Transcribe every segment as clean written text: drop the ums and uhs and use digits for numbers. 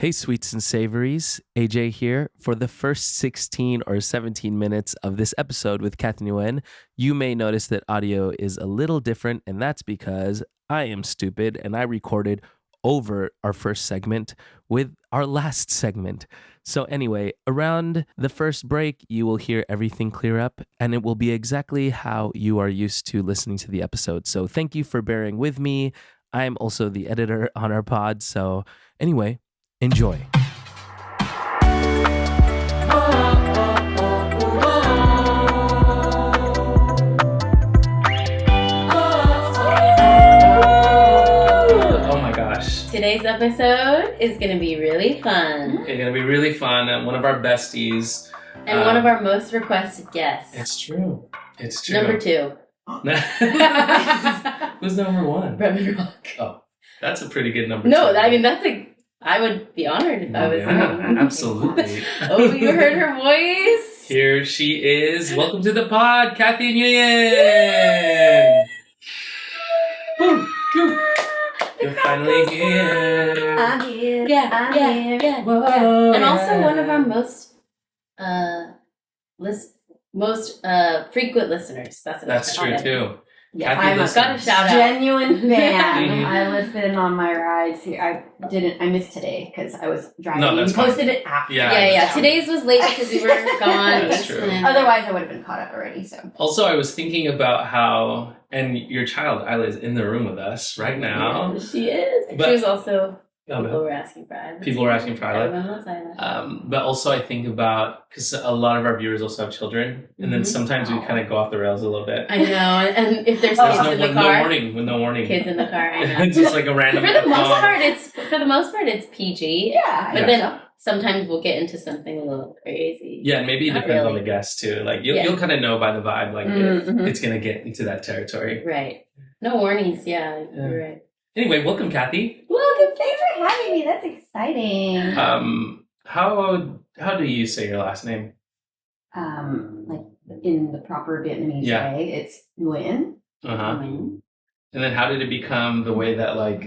Hey, sweets and savories. AJ here. For the first 16 or 17 minutes of this episode with Cathy Nguyen, you may notice that audio is a little different, and that's because I am stupid and I recorded over our first segment with our last segment. So anyway, around the first break, you will hear everything clear up, and it will be exactly how you are used to listening to the episode. So thank you for bearing with me. I'm also the editor on our pod. So anyway, enjoy. Oh my gosh. Today's episode is going to be really fun. It's going to be really fun. And one of our besties. And one of our most requested guests. It's true. It's true. Number 2. Who's number 1? Bremen Rock. Oh, that's a pretty good number. No, 2. I mean, I would be honored if I was. Absolutely. Oh, you heard her voice? Here she is. Welcome to the pod, Cathy Nguyen. You're finally here. I'm here. Yeah. And also one of our most frequent listeners. That's true too. Yeah, Cathy I've got a shout out. Genuine fan. I listen on my rides here. I missed today because I was driving. No, that's you posted it after. Yeah. Today's was late because we were gone. That's true. Otherwise, I would have been caught up already. So. Also, I was thinking about how, and your child Isla is in the room with us right now. Yeah, she is. But- She was also. Oh, People were asking for Isla. People were asking for Isla. Everyone loves Isla. But also I think about, because a lot of our viewers also have children, and then sometimes we kind of go off the rails a little bit. I know, and if there's There's kids in the car, no warning. kids in the car, I know. It's just like a random. For the most part, it's PG. Yeah. But then sometimes we'll get into something a little crazy. Yeah, and maybe it Not depends on really. the guest too. Like you'll kind of know by the vibe, like if it's gonna get into that territory. Right. No warnings. Yeah, you're right. Anyway, welcome, Cathy. Welcome. Thanks for having me. That's exciting. How do you say your last name? Like in the proper Vietnamese Yeah. way, it's Nguyen. And then how did it become the way that like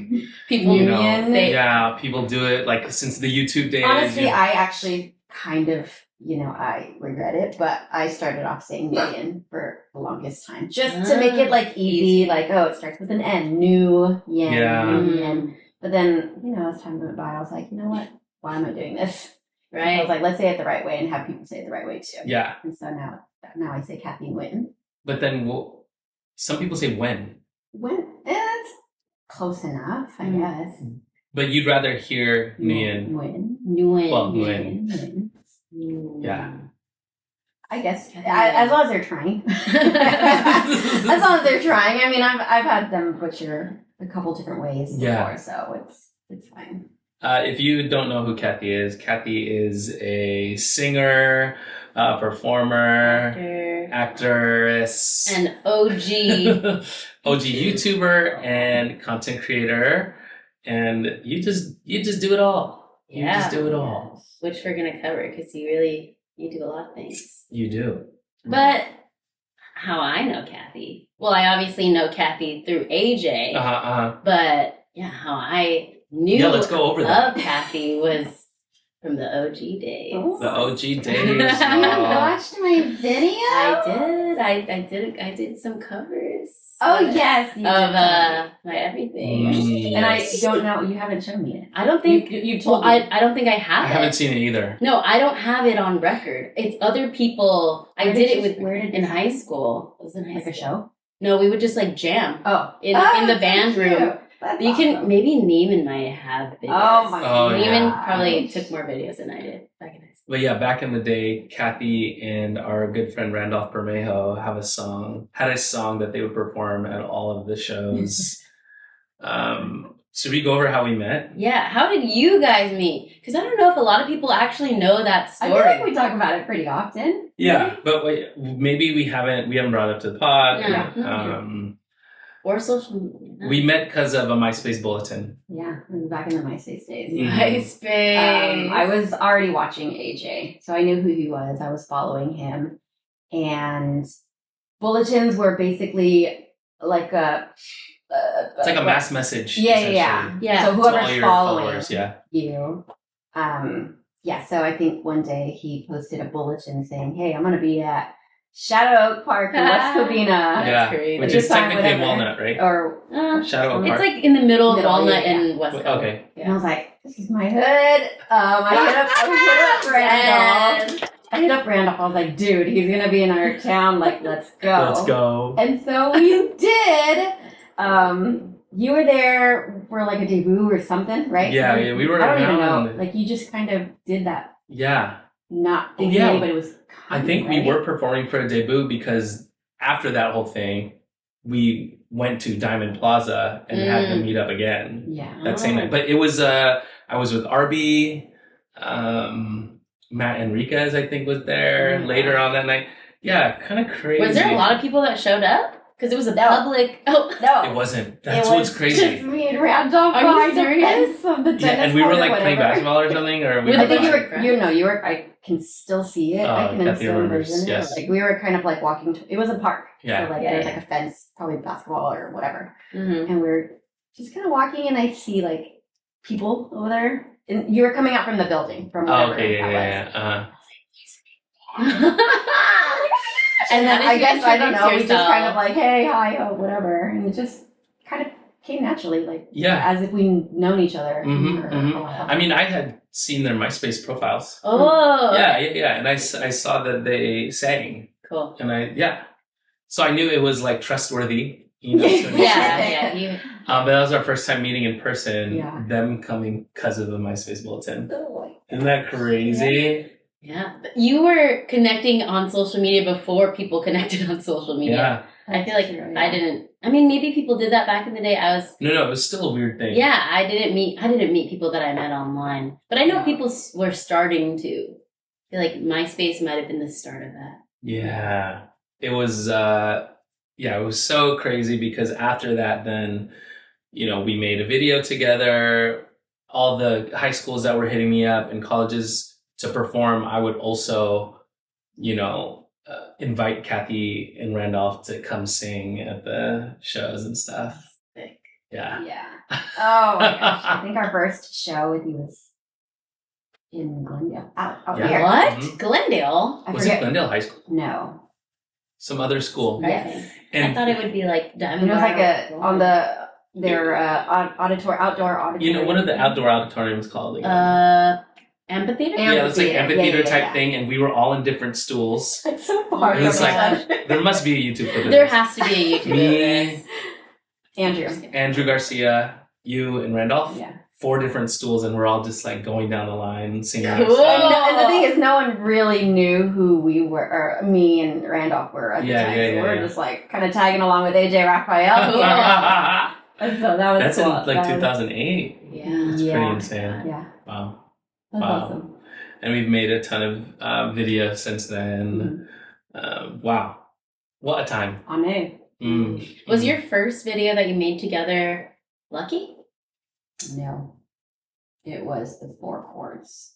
People you know Nguyen. people do it, like since the YouTube days? Honestly, I actually kind of, I regret it, but I started off saying Nguyen for the longest time. Just to make it like easy, like, it starts with an N, New Yen. Yeah. Nguyen. But then, as time went by, I was like, you know what? Why am I doing this? I was Right. like, let's say it the right way and have people say it the right way too. Yeah, And so now I say Cathy Nguyen. but then some people say when, When it's close enough, I guess. but you'd rather hear Nguyen. Nguyen. Well, Nguyen. Nguyen. Yeah. I guess Cathy as Nguyen. long as they're trying. As long as they're trying. I mean, I've had them butcher a couple different ways before, Yeah. so it's fine. If you don't know who Cathy is a singer, performer, actress, An OG. OG YouTuber, and content creator, and you just do it all. You just do it all. Which we're gonna cover because you do a lot of things. You do. But how I know Cathy? Well, I obviously know Cathy through AJ. But how I knew let's go over that. of Cathy was from the OG days. The OG days. You watched my video? I did some covers. Oh yes, you Of did. my everything. And I don't know. You haven't shown me it. I don't think You told me. I don't think I have I it. haven't seen it either. No, I don't have it on record. It's other people. I did it with Where did in this high happen? school. It was in high Like school. a show? No, we would just like jam Oh, in the that's band so room. cute. That's You can awesome. maybe Neiman might have videos. Oh my Oh, god. Neiman probably took more videos than I did back in high school. But yeah, back in the day, Cathy and our good friend Randolph Bermejo had a song that they would perform at all of the shows. Should we go over how we met? Yeah, how did you guys meet? Because I don't know if a lot of people actually know that I story. feel like we talk about it pretty often. Yeah, but wait, maybe we haven't brought it up to the pod. Yeah. Or social media. We met because of a MySpace bulletin. Yeah, it was back in the MySpace days. MySpace. I was already watching AJ, so I knew who he was. I was following him. And bulletins were basically like a... It's like a mass message. Yeah. Yeah. So To all whoever's your following followers, yeah. you Yeah, so I think one day he posted a bulletin saying, "Hey, I'm going to be at Shadow Oak Park in West Covina." Yeah, crazy. which is technically in Walnut, right? Or Shadow Oak it's Park. like in the middle of Middle, Walnut yeah. and West. Okay. And I was like, "This is my hood." I hit up Randolph. I was like, "Dude, he's gonna be in our town. Like, let's go." Let's go. And so we did. You were there for like a debut or something, right? Yeah, we were. I don't even know. around. Like, you just kind of did that, Yeah. not thinking anybody was coming, I think right? we were performing for a debut because after that whole thing, we went to Diamond Plaza and had them meet up again Yeah. that same night. But it was I was with RB, Matt Enriquez, I think, was there later on that night. Yeah, kind of crazy. Was there a lot of people that showed up? Because it was a public. Oh No. It wasn't. That's what's crazy. Just me and Randolph. Are you serious? Of the Yeah, and we were like playing babasketball or something, or we I were think like, you were. I can still see it. I can Cathy still remembers, envision it. yes. Like, we were kind of like walking. It was a park. Yeah. So like there was like a fence, probably basketball or whatever, Mm-hmm. and we were just kind of walking, and I see like people over there. And you were coming out from the building from whatever that was. And then I guess, I don't know, we just kind of like, hey, hi, oh, whatever. And it just kind of came naturally, like, as if we'd known each other. Mhm, for mhm. a while. I mean, I had seen their MySpace profiles. Oh. Yeah. And I saw that they sang. Cool. And so I knew it was like trustworthy, you know. Yeah. But that was our first time meeting in person. Yeah. Them coming because of the MySpace bulletin. Oh, Isn't that crazy? Yeah. You were connecting on social media before people connected on social media. Yeah. I feel like I didn't. I mean, maybe people did that back in the day. No, it was still a weird thing. Yeah, I didn't meet people that I met online, but I know people were starting to. I feel like MySpace might have been the start of that. Yeah. It was. It was so crazy because after that, then, we made a video together. All the high schools that were hitting me up and colleges to perform, I would also, invite Cathy and Randolph to come sing at the shows and stuff. Sick. Yeah. Yeah. Oh my gosh. I think our first show with you was in Glendale. Out here. What? Mhm. Glendale? I Was forget. it Glendale High School? No. Some other school. Yes. I thought it would be like Diamond. It was like on their outdoor auditorium. What are the outdoor auditoriums called again? Amphitheater? Yeah, it's like amphitheater type yeah. thing, and we were all in different stools. It's so far. It was from like- each other. There must be a YouTube for this. There has to be a YouTube Me, Andrew. Garcia, you, and Randolph. Yeah. 4 different stools, and we're all just like going down the line singing. our Cool. stuff. And the thing is, no one really knew who we were, or me and Randolph were at the time. So we were just like kind of tagging along with AJ Raphael. And so that was That's cool. in like 2008. Yeah. It's pretty insane. Yeah. Wow. That's Wow. awesome. And we've made a ton of videos since then. Wow. What a time. On A. Was your first video that you made together Lucky? No. It was the 4 chords.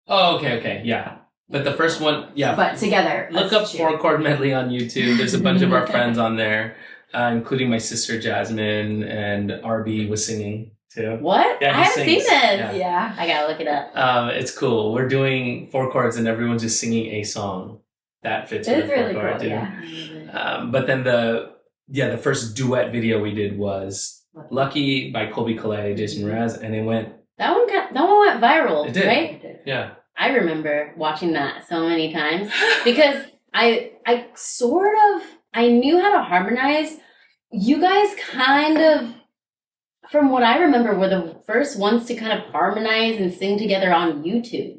Oh, okay. Yeah. But the first one, yeah. But together. Look up 4-chord medley on YouTube. There's a bunch of our friends on there, including my sister Jasmine, and RB was singing too. What? Yeah, I haven't seen this. Yeah. I gotta look it up. It's cool. We're doing 4 chords and everyone's just singing a song that fits with It's the 4 really chord cool, too. yeah. But then the first duet video we did was Lucky by Colby Calais, Jason Mraz, and it went. That one went viral, It did. right? Yeah. I remember watching that so many times because I knew how to harmonize. You guys kind of, from what I remember, were the first ones to kind of harmonize and sing together on YouTube.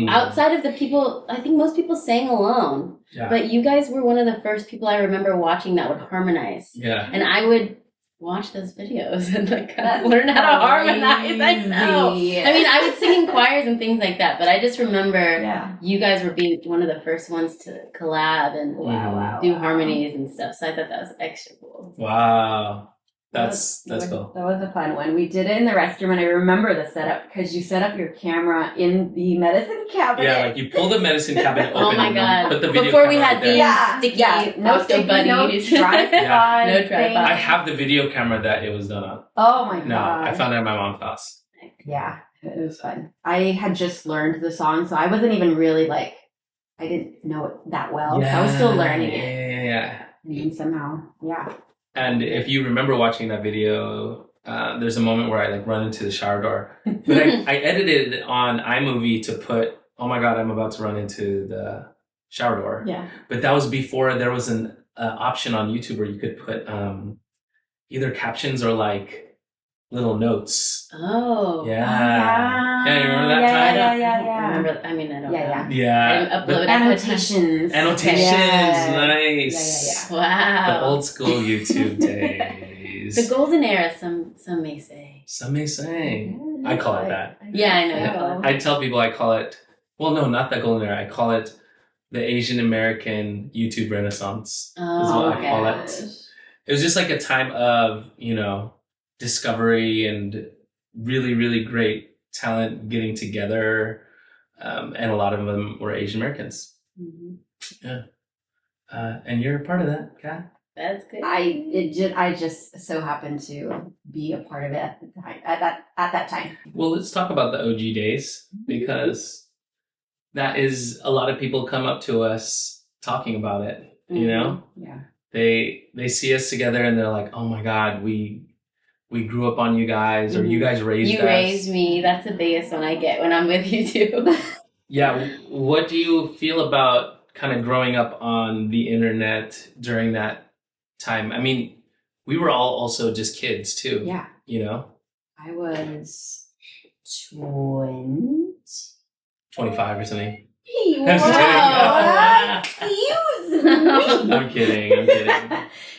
Outside of the people, I think most people sang alone. Yeah. But you guys were one of the first people I remember watching that would harmonize. Yeah. And I would watch those videos and like kind of learn how to harmonize. I know. I mean, I would sing in choirs and things like that, but I just remember you guys were being one of the first ones to collab and do harmonies and stuff. So I thought that was extra cool. Wow. That's cool. That was a fun one. We did it in the restroom, and I remember the setup because you set up your camera in the medicine cabinet. Yeah, like you pull the medicine cabinet open. Oh my god! Put the video Before we camera had right these there. sticky, no Octo sticky, buddies, no tripod. No tripod. I have the video camera that it was done on. Oh my god! No, I found it at my mom's house. Yeah. It was fun. I had just learned the song, so I wasn't even really like, I didn't know it that well. Yeah, I was still learning it. Yeah. And then somehow, yeah. And if you remember watching that video, there's a moment where I like run into the shower door. But I edited it on iMovie to put, oh my God, I'm about to run into the shower door. Yeah. But that was before there was an option on YouTube where you could put either captions or like little notes. Oh. Yeah. Yeah, you remember that time? I remember. I mean, I don't know. Yeah. I didn't upload Annotations. Annotations. Yeah. Nice. Wow. The old school YouTube days. The golden era, some may say. Some may say. I call it that. Yeah, I know. You call it. I tell people I call it, well, no, not the golden era. I call it the Asian American YouTube Renaissance. Oh, is what okay. I call it. It was just like a time of, discovery and really, really great talent getting together. And a lot of them were Asian Americans. Mm-hmm. Yeah. And you're a part of that, Kat. That's good. I just so happened to be a part of it at the time. At that time. Well, let's talk about the OG days, because that is, a lot of people come up to us talking about it. You know, Yeah. They see us together and they're like, oh my God, we grew up on you guys, or you guys raised us. You raised me. That's the biggest one I get when I'm with you too. Yeah. What do you feel about kind of growing up on the internet during that time? I mean, we were all also just kids too. Yeah. I was 25 or something. Wow. Excuse me. I'm kidding.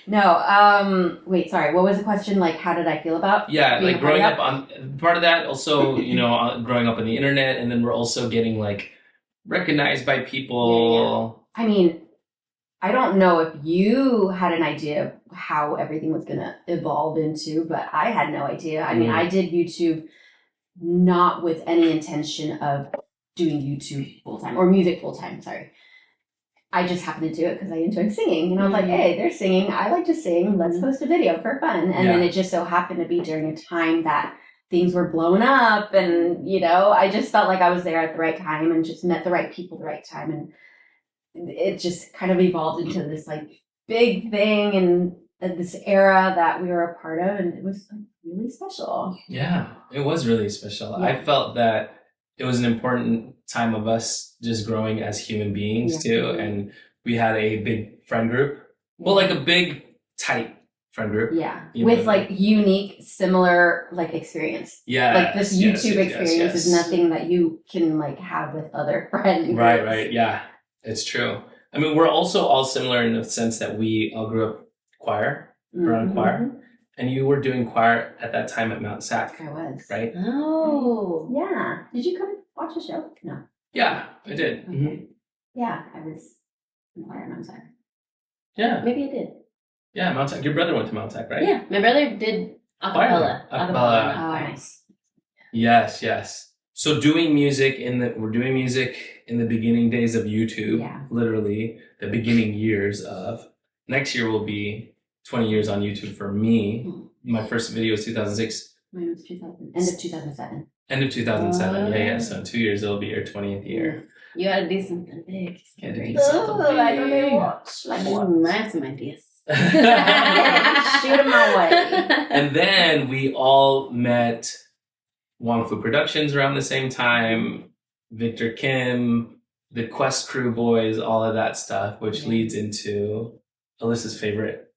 No, wait, sorry. What was the question? Like, how did I feel about? Yeah, like growing up on part of that. Also, growing up on the internet, and then we're also getting like recognized by people. Yeah. I mean, I don't know if you had an idea of how everything was going to evolve into, but I had no idea. I mean, I did YouTube not with any intention of doing YouTube full time or music full time. Sorry. I just happened to do it because I enjoyed singing. And I was like, hey, they're singing. I like to sing. Let's post a video for fun. And then it just so happened to be during a time that things were blowing up. And, I just felt like I was there at the right time and just met the right people at the right time. And it just kind of evolved into this like big thing and this era that we were a part of. And it was like, really special. Yeah, it was really special. Yeah. I felt that it was an important time of us just growing as human beings too. And we had a big friend group. Well, like a big, tight friend group. Yeah. With like unique, similar like experience. Yeah. Like this YouTube experience is nothing that you can like have with other friends. Right. Yeah, it's true. I mean, we're also all similar in the sense that we all grew up around choir. And you were doing choir at that time at Mount Sac. I was. Right? Oh. Yeah. Did you come watch the show? No. Yeah, I did. Okay. Mm-hmm. Yeah, I was in choir at Mount Sac. Yeah. Maybe I did. Yeah, Mount Sac. Your brother went to Mount Sac, right? Yeah, my brother did acapella. Acapella. Oh, nice. Yes. So we're doing music in the beginning days of YouTube. Yeah. Literally the beginning years of. Next year will be 20 years on YouTube for me. My first video was 2006. Mine was end of 2007. End of 2007. Yeah. So in 2 years it'll be your 20th year. You gotta do something big. Gotta do something big. I don't know what. I have some ideas. Shoot them my way. And then we all met Wong Fu Productions around the same time, Victor Kim, the Quest Crew boys, all of that stuff, which leads into Alyssa's favorite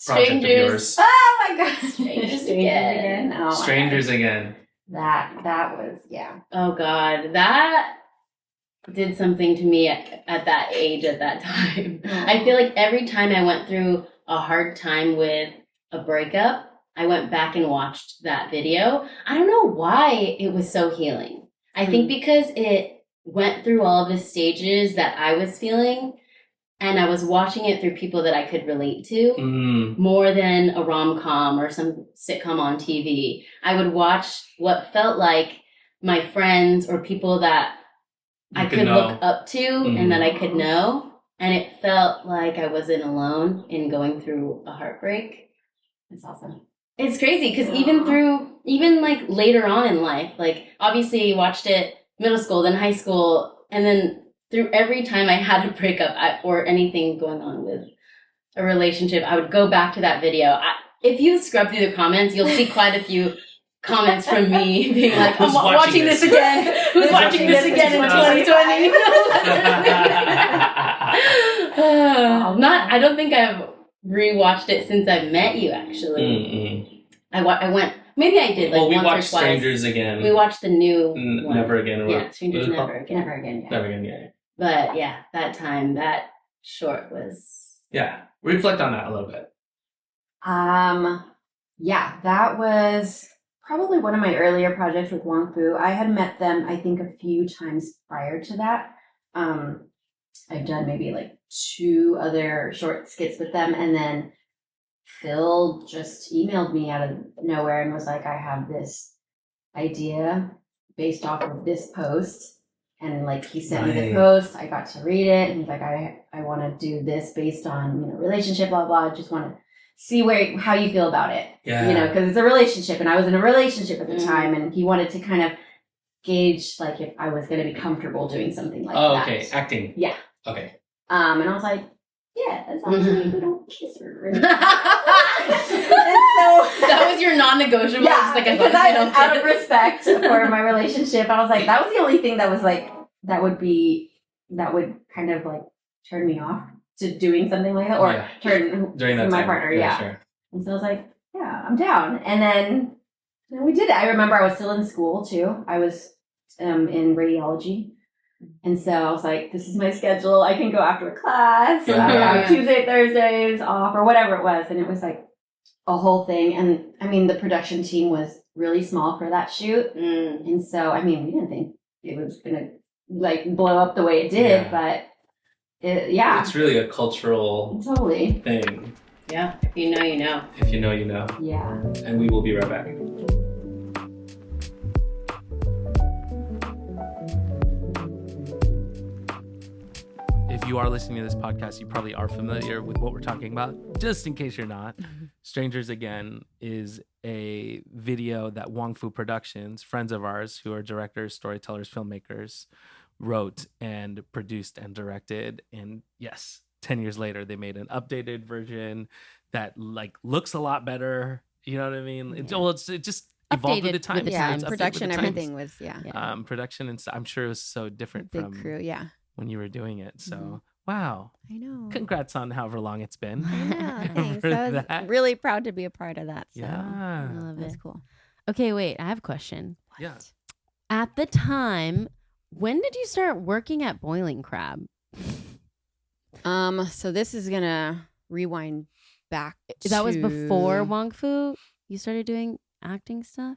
project of yours. Oh my God. Strangers again. Oh Strangers again. That was, yeah. Oh God, that did something to me at that age, at that time. I feel like every time I went through a hard time with a breakup, I went back and watched that video. I don't know why it was so healing. I think because it went through all of the stages that I was feeling, and I was watching it through people that I could relate to more than a rom-com or some sitcom on TV. I would watch what felt like my friends or people that I could look up to and that I could know. And it felt like I wasn't alone in going through a heartbreak. That's awesome. It's crazy because even like later on in life, like obviously watched it middle school, then high school, and then through every time I had a breakup or anything going on with a relationship, I would go back to that video. If you scrub through the comments, you'll see quite a few comments from me being like, I'm watching this again. Who's watching this again in 2020? I don't think I've rewatched it since I met you, actually. Mm-hmm. I went, maybe I did, like once or twice. We watched Strangers Again. We watched the new one. Never Again. Yeah, Strangers Never Again. Never Again, yeah. Never Again, yeah. But yeah, that time, that short was... Yeah, reflect on that a little bit. Yeah, that was probably one of my earlier projects with Wong Fu. I had met them, I think, a few times prior to that. I've done maybe like 2 other short skits with them, and then Phil just emailed me out of nowhere and was like, I have this idea based off of this post. And like he sent me the post, I got to read it, and he's like, I want to do this based on, relationship, blah, blah. I just want to see how you feel about it. Yeah. Because it's a relationship, and I was in a relationship at the time, and he wanted to kind of gauge like if I was going to be comfortable doing something like that. Oh, okay. Acting. Yeah. Okay. And I was like, yeah, as long as we don't kiss her. And so that was your non-negotiable. Yeah, because out of respect for my relationship, I was like, that was the only thing that was like, that would kind of like turn me off to doing something like that, or turn during that my time. partner. Yeah. Sure. And so I was like, yeah, I'm down. And then we did it. I remember I was still in school too. I was in radiology. And so I was like, this is my schedule. I can go after a class. I have Tuesday, Thursdays off, or whatever it was. And it was like a whole thing. And I mean, the production team was really small for that shoot. And so, I mean, we didn't think it was going to like blow up the way it did, but it's really a cultural thing. Yeah. If you know, you know. If you know, you know. Yeah. And we will be right back. If you are listening to this podcast, you probably are familiar with what we're talking about. Just in case you're not, Strangers Again is a video that Wong Fu Productions, friends of ours who are directors, storytellers, filmmakers, wrote and produced and directed. And yes, 10 years later, they made an updated version that like looks a lot better. You know what I mean? Yeah. It just evolved with the times. Yeah, production, everything was, production, and I'm sure it was so different big from crew, when you were doing it. So, wow. I know. Congrats on however long it's been. Yeah, thanks. I was really proud to be a part of that. So yeah. I love it. That's cool. Okay, wait. I have a question. Yeah. At the time, when did you start working at Boiling Crab? So this is gonna rewind back. That was before Wong Fu. You started doing acting stuff.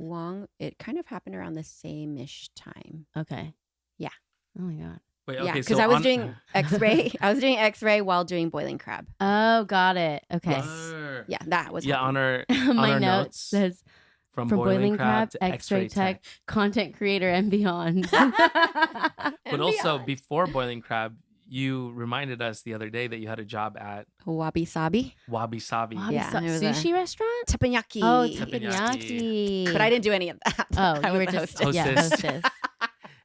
It kind of happened around the same-ish time. Okay. Yeah. Oh my god. Wait, yeah, because I was doing X-ray. I was doing X-ray while doing Boiling Crab. Oh, got it. Okay. Yes. Yeah, that was on our my our note notes says from Boiling Crab to X-ray tech, content creator and beyond. But also before Boiling Crab, you reminded us the other day that you had a job at Wabi Sabi. Wabi Sabi. Sushi restaurant? Teppanyaki. Oh, teppanyaki. But I didn't do any of that. Oh, I you was were just hostess.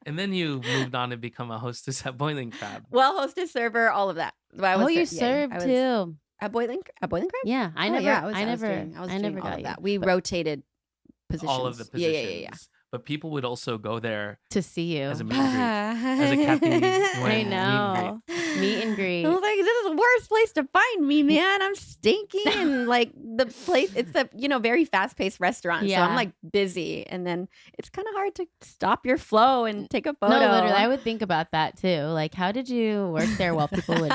And then you moved on to become a hostess at Boiling Crab. Well, hostess, server, all of that. You served too. At Boiling Crab? Yeah, I never got that. We rotated positions. All of the positions. Yeah. But people would also go there to see you as a meet and greet, as a Cathy Nguyen I know. Meet and greet. I was like, this is the worst place to find me, man. I'm stinking, and like the place, it's a very fast paced restaurant, so I'm like busy, and then it's kind of hard to stop your flow and take a photo. No, literally, I would think about that too. Like, how did you work there while people would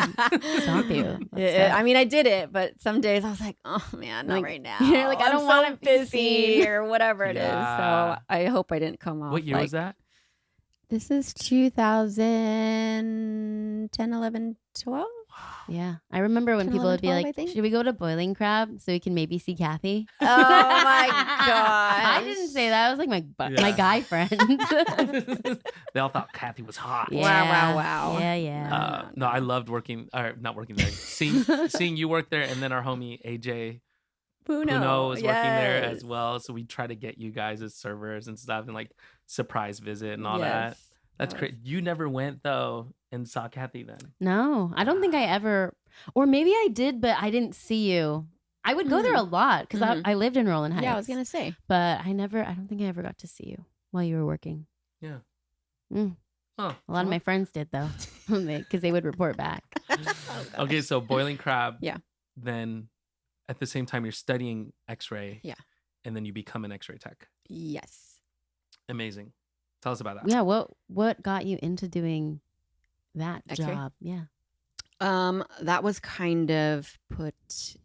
stop you? I mean, I did it, but some days I was like, oh man, not right now. You're like, I don't want to be busy or whatever it is. So I hope I didn't come off. What year was that? This is 2010, 11, 12. Yeah. I remember when people would be like, should we go to Boiling Crab so we can maybe see Cathy? Oh my God. I didn't say that. I was like my guy friend. They all thought Cathy was hot. Yeah. Wow. Yeah. No, I loved not working there. Seeing you work there, and then our homie AJ Puno was working there as well. So we try to get you guys as servers and stuff and like surprise visit and all that. That's great. You never went though and saw Cathy then? No, I don't think I ever, or maybe I did, but I didn't see you. I would go there a lot because I lived in Roland Heights. Yeah, I was going to say. But I don't think I ever got to see you while you were working. Yeah. A lot of my friends did though, because they would report back. Okay, so boiling crab. Yeah. Then at the same time, you're studying X-ray. Yeah. And then you become an X-ray tech. Yes. Amazing. Tell us about that. Yeah. What got you into doing that X-ray? job? Yeah. That was kind of put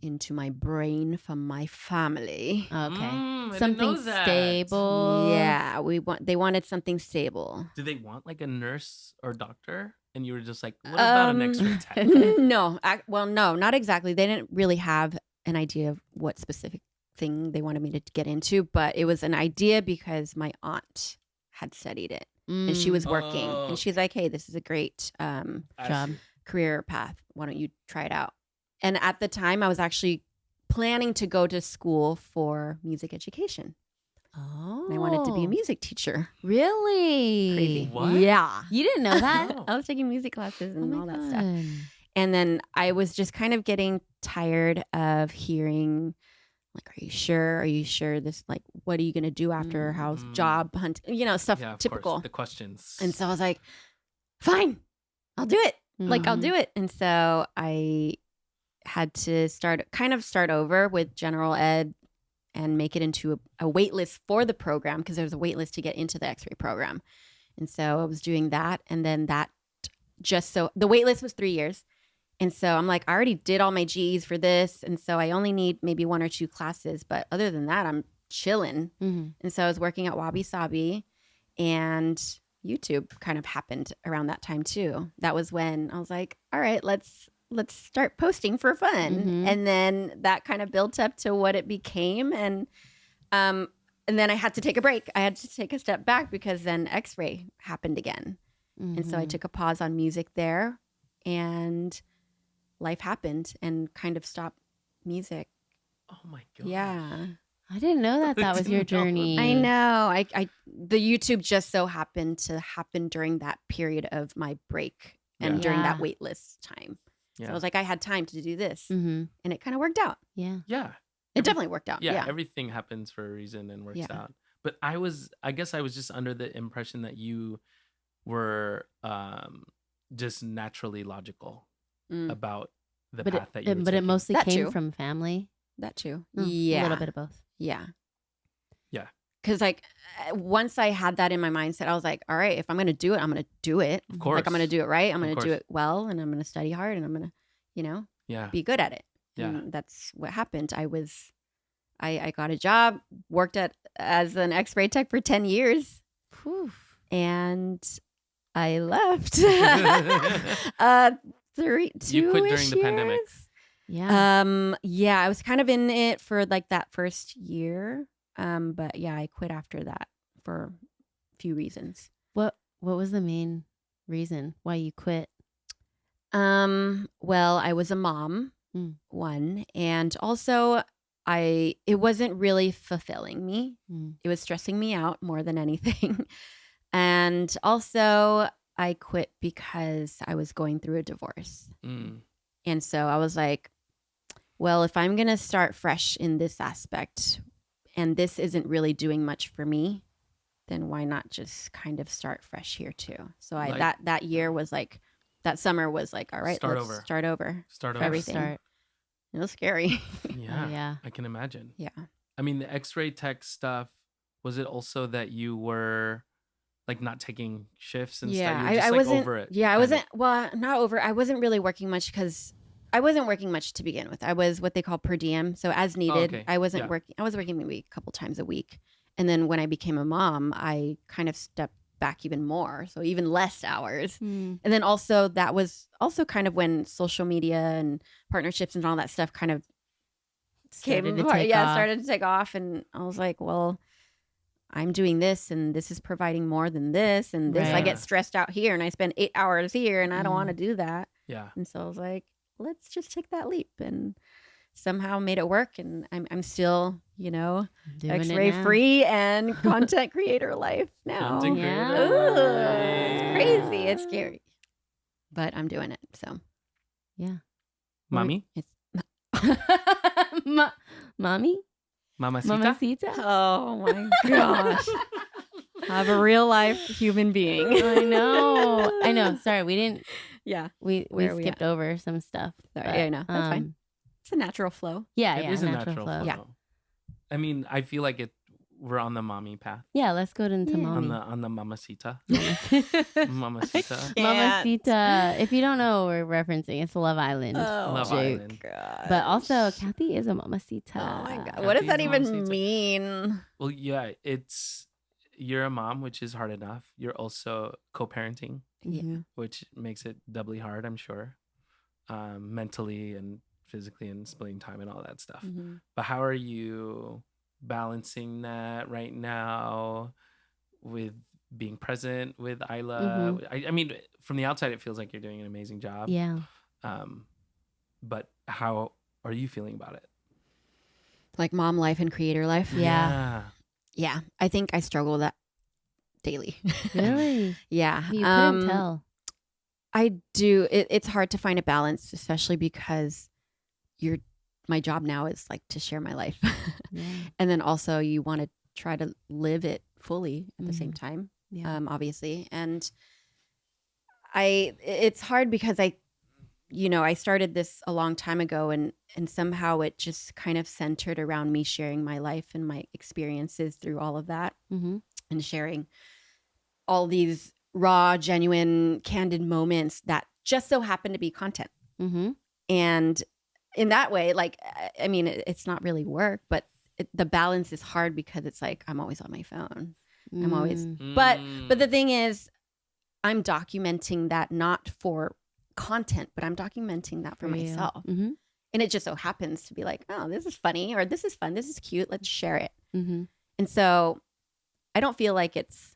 into my brain from my family. Okay. I Something didn't know that. stable. Yeah, they wanted something stable. Did they want like a nurse or doctor? And you were just like, what about an X-ray tech? No, no, not exactly. They didn't really have an idea of what specific thing they wanted me to get into, but it was an idea because my aunt had studied it and she was working and she's like, hey, this is a great Job. career path. Why don't you try it out? And at the time I was actually planning to go to school for music education. Oh. And I wanted to be a music teacher. Really? Crazy. What? Yeah. You didn't know that? No. I was taking music classes and Oh all my that stuff. God. And then I was just kind of getting tired of hearing, like, are you sure? Are you sure this, like, what are you going to do after house job hunt? Stuff Yeah, of typical. course. The questions. And so I was like, fine, I'll do it. Like, I'll do it. And so I had to start over with general ed and make it into a wait list for the program because there was a wait list to get into the X-ray program. And so I was doing that. And then the wait list was 3 years. And so I'm like, I already did all my GEs for this. And so I only need maybe 1 or 2 classes. But other than that, I'm chilling. Mm-hmm. And so I was working at Wabi Sabi, and YouTube kind of happened around that time too. That was when I was like, all right, let's start posting for fun. Mm-hmm. And then that kind of built up to what it became. And then I had to take a break. I had to take a step back because then X-ray happened again. Mm-hmm. And so I took a pause on music there, and life happened and kind of stopped music. Oh my God. Yeah. I didn't know that was your journey. I know. The YouTube just so happened to happen during that period of my break and during that wait list time. Yeah. So I was like, I had time to do this, Mm-hmm. and it kind of worked out. Yeah. Yeah. It definitely worked out. Yeah, Yeah. everything happens for a reason and works out. But I guess I was just under the impression that you were just naturally logical about the path that you were But taking. it mostly That came too. from family. That too. A Yeah. little bit of both. Yeah. Yeah. Because once I had that in my mindset, I was like, all right, if I'm going to do it, I'm going to do it. Of course. Like, I'm going to do it right. I'm Of going to do course. it well, and I'm going to study hard, and I'm going to, Yeah. be good at it. Yeah. And that's what happened. I got a job, worked as an X-ray tech for 10 years, and I left. 2 You quit during the pandemic. Yeah. Yeah, I was kind of in it for like that first year. But yeah, I quit after that for a few reasons. What was the main reason why you quit? Well, I was a mom, one, and also it wasn't really fulfilling me. It was stressing me out more than anything. And also I quit because I was going through a divorce. And so I was like, well, if I'm going to start fresh in this aspect and this isn't really doing much for me, then why not just kind of start fresh here too? So that year was like, that summer was like, all right, let's start over. Start for over. everything. It was scary. Yeah. Yeah. I can imagine. Yeah. I mean, the X-ray tech stuff, was it also that you were like not taking shifts and stuff? You were just, I like, wasn't over it. Yeah, I wasn't. Well, not over. I wasn't really working much because I wasn't working much to begin with. I was what they call per diem, so as needed. okay. I wasn't working. I was working maybe a couple times a week, and then when I became a mom, I kind of stepped back even more, so even less hours. And then also that was also kind of when social media and partnerships and all that stuff kind of started to take off, and I was like, well, I'm doing this and this is providing more than this and this. Right. I get stressed out here and I spend 8 hours here and I don't want to do that. Yeah. And so I was like, let's just take that leap. And somehow made it work, and I'm still, Doing it X-ray now. free and content creator life now. Content Yeah. creator Ooh, life. it's crazy. It's scary, but I'm doing it. So, Yeah. Mommy? it's Mommy? Mamacita? Mamacita? oh my gosh, have a real life human being. I know. Sorry, we didn't. Yeah, We Where are we skipped over some stuff. sorry. but, Yeah, I know. That's fine. It's a natural flow. Yeah, It yeah. is a natural flow. flow. Yeah. I mean, I feel like we're on the mommy path. Yeah, let's go into Yeah. mommy. On the mamacita. Mamacita. Mamacita. Mamacita. If you don't know, we're referencing it's Love Island. Love joke. Island. Gosh. But also, Kathy is a mamacita. Oh my god, what does that Kathy's even mamacita. mean? Well, yeah, you're a mom, which is hard enough. You're also co-parenting, Mhm. which makes it doubly hard, I'm sure, mentally and physically, and splitting time and all that stuff. Mhm. But how are you balancing that right now with being present with Isla? I mean, from the outside, it feels like you're doing an amazing job. Yeah. But how are you feeling about it? Like mom life and creator life. Yeah. Yeah, I think I struggle with that daily. Really? Yeah. You couldn't tell. I do. It's hard to find a balance, especially because my job now is like to share my life. Yeah. And then also you want to try to live it fully at the same time, Yeah. obviously. And it's hard because I started this a long time ago, and somehow it just kind of centered around me sharing my life and my experiences through all of that, Mm-hmm. and sharing all these raw, genuine, candid moments that just so happen to be content. Mm-hmm. And In that way, like, I mean, it's not really work, but the balance is hard because it's like I'm always on my phone. I'm always, but the thing is, I'm documenting that not for content, but I'm documenting that for myself. Mm-hmm. And it just so happens to be like, oh, this is funny, or this is fun, this is cute, let's share it. Mm-hmm. And so I don't feel like it's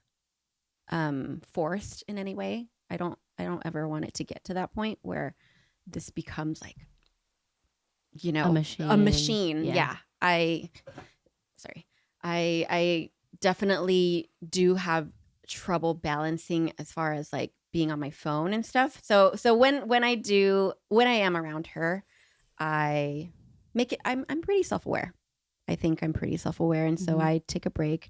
forced in any way. I don't ever want it to get to that point where this becomes like, a machine. Yeah. I definitely do have trouble balancing as far as like being on my phone and stuff. So when I am around her, I make it, I'm pretty self-aware. I think I'm pretty self-aware. And so I take a break,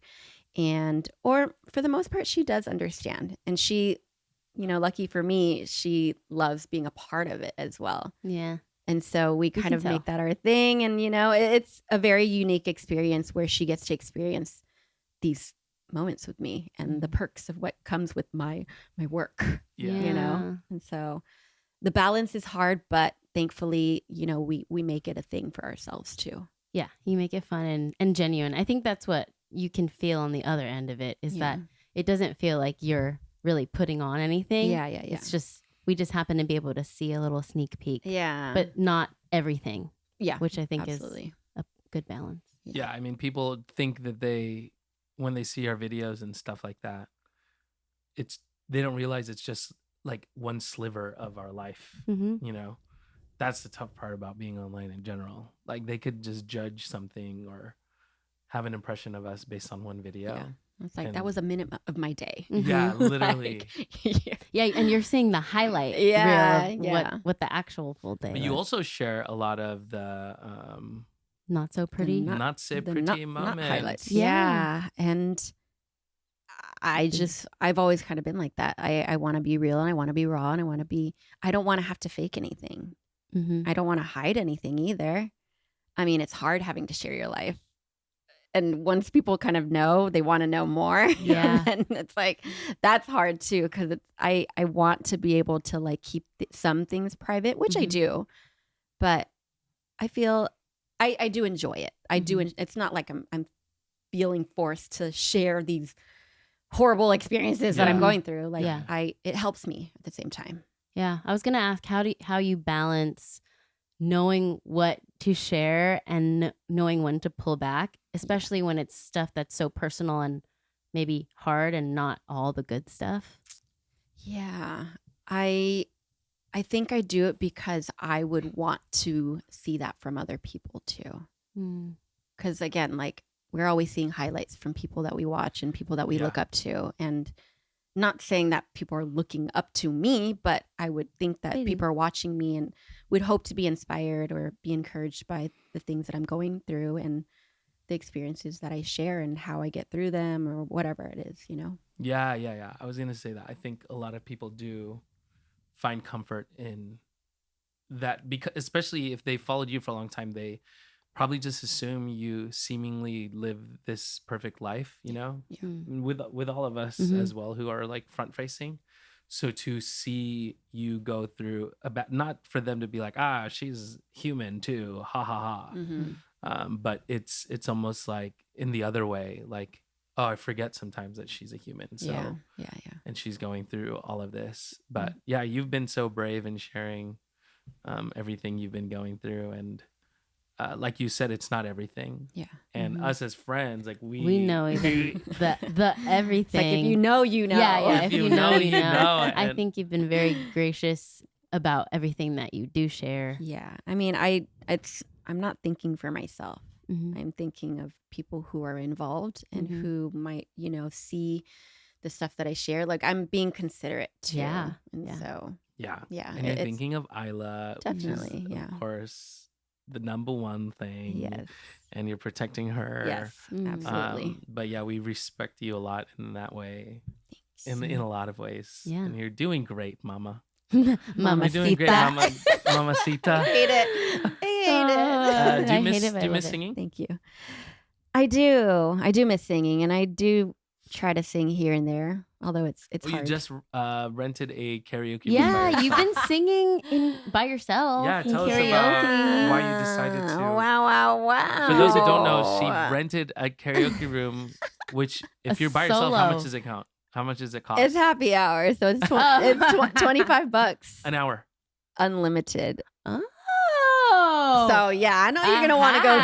or for the most part, she does understand. And she, lucky for me, she loves being a part of it as well. Yeah. And so we kind of make that our thing. And, it's a very unique experience where she gets to experience these moments with me and the perks of what comes with my work, And so the balance is hard, but thankfully, we make it a thing for ourselves too. Yeah. You make it fun and genuine. I think that's what you can feel on the other end of it, is that it doesn't feel like you're really putting on anything. Yeah. It's just, we just happen to be able to see a little sneak peek. Yeah. But not everything. Yeah. Which I think absolutely is a good balance. Yeah. I mean, people think that when they see our videos and stuff like that, they don't realize it's just like one sliver of our life. Mm-hmm. That's the tough part about being online in general. Like, they could just judge something or have an impression of us based on one video. Yeah. It's like, that was a minute of my day. Yeah, literally. Yeah, and you're seeing the highlight reel of what the actual full day But you also share a lot of the not so pretty not so pretty moments. Highlights. Yeah. And I've always kind of been like that. I want to be real, and I want to be raw, and I don't want to have to fake anything. Mm-hmm. I don't want to hide anything either. I mean, it's hard having to share your life. And once people kind of know, they want to know more. Yeah. And it's like, that's hard too. Because I want to be able to like keep some things private, which I do. But I feel I do enjoy it. I do. It's not like I'm feeling forced to share these horrible experiences that I'm going through. Like it helps me at the same time. Yeah. I was going to ask how you balance knowing what to share and knowing when to pull back, especially when it's stuff that's so personal and maybe hard and not all the good stuff. Yeah. I I think I do it because I would want to see that from other people too. Because again, like we're always seeing highlights from people that we watch and people that we look up to. And not saying that people are looking up to me, but I would think that people are watching me and would hope to be inspired or be encouraged by the things that I'm going through and the experiences that I share and how I get through them or whatever it is, you know? Yeah. I was going to say that. I think a lot of people do find comfort in that, because especially if they followed you for a long time, they probably just assume you seemingly live this perfect life, you know, with all of us as well who are like front facing. So to see you go through not for them to be like, she's human too, ha ha ha. But it's almost like in the other way, like, oh, I forget sometimes that she's a human. So yeah. And she's going through all of this. But yeah, you've been so brave in sharing everything you've been going through. And like you said, it's not everything. Yeah. And us as friends, like we know even the everything. It's like if you know, you know. Yeah. If you know, you know. I think you've been very gracious about everything that you do share. Yeah. I mean, I'm not thinking for myself. Mm-hmm. I'm thinking of people who are involved and who might, you know, see the stuff that I share. Like I'm being considerate too. Yeah. And so. Yeah. Yeah. And you're thinking of Isla. Definitely. Which is, of course, the number one thing. Yes. And you're protecting her. Yes. Absolutely. But yeah, we respect you a lot in that way. Thanks. In a lot of ways. Yeah. And you're doing great, Mama. Mamacita. You're doing great, Mamacita. I hate it. Do you miss singing? Thank you. I do. I do miss singing, and I do try to sing here and there. Although it's hard. You just rented a karaoke room. Yeah, you've been singing by yourself. Yeah, in tell us karaoke. about why you decided to. Wow. For those who don't know, she rented a karaoke room, which if you're by yourself, how much does it count? How much does it cost? It's happy hour, so it's $25 an hour, unlimited. Oh, so yeah, I know you're gonna want to go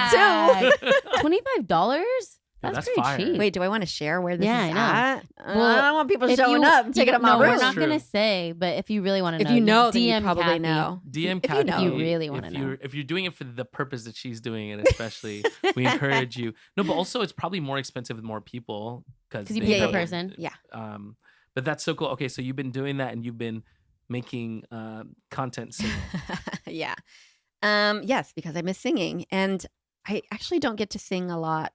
too. $25? That's pretty fire. cheap. Wait, do I want to share where this is I know. at? Well, I don't want people showing up and taking up my room. We're not gonna say, but if you really want to know, if you know, then DM you probably Cathy. know. DM Cathy. If you really want to know. If you're doing it for the purpose that she's doing it, especially, we encourage you. No, but also it's probably more expensive with more people because you pay per person. Yeah. But that's so cool. Okay, so you've been doing that and you've been making content singing. Yeah. Yes, because I miss singing, and I actually don't get to sing a lot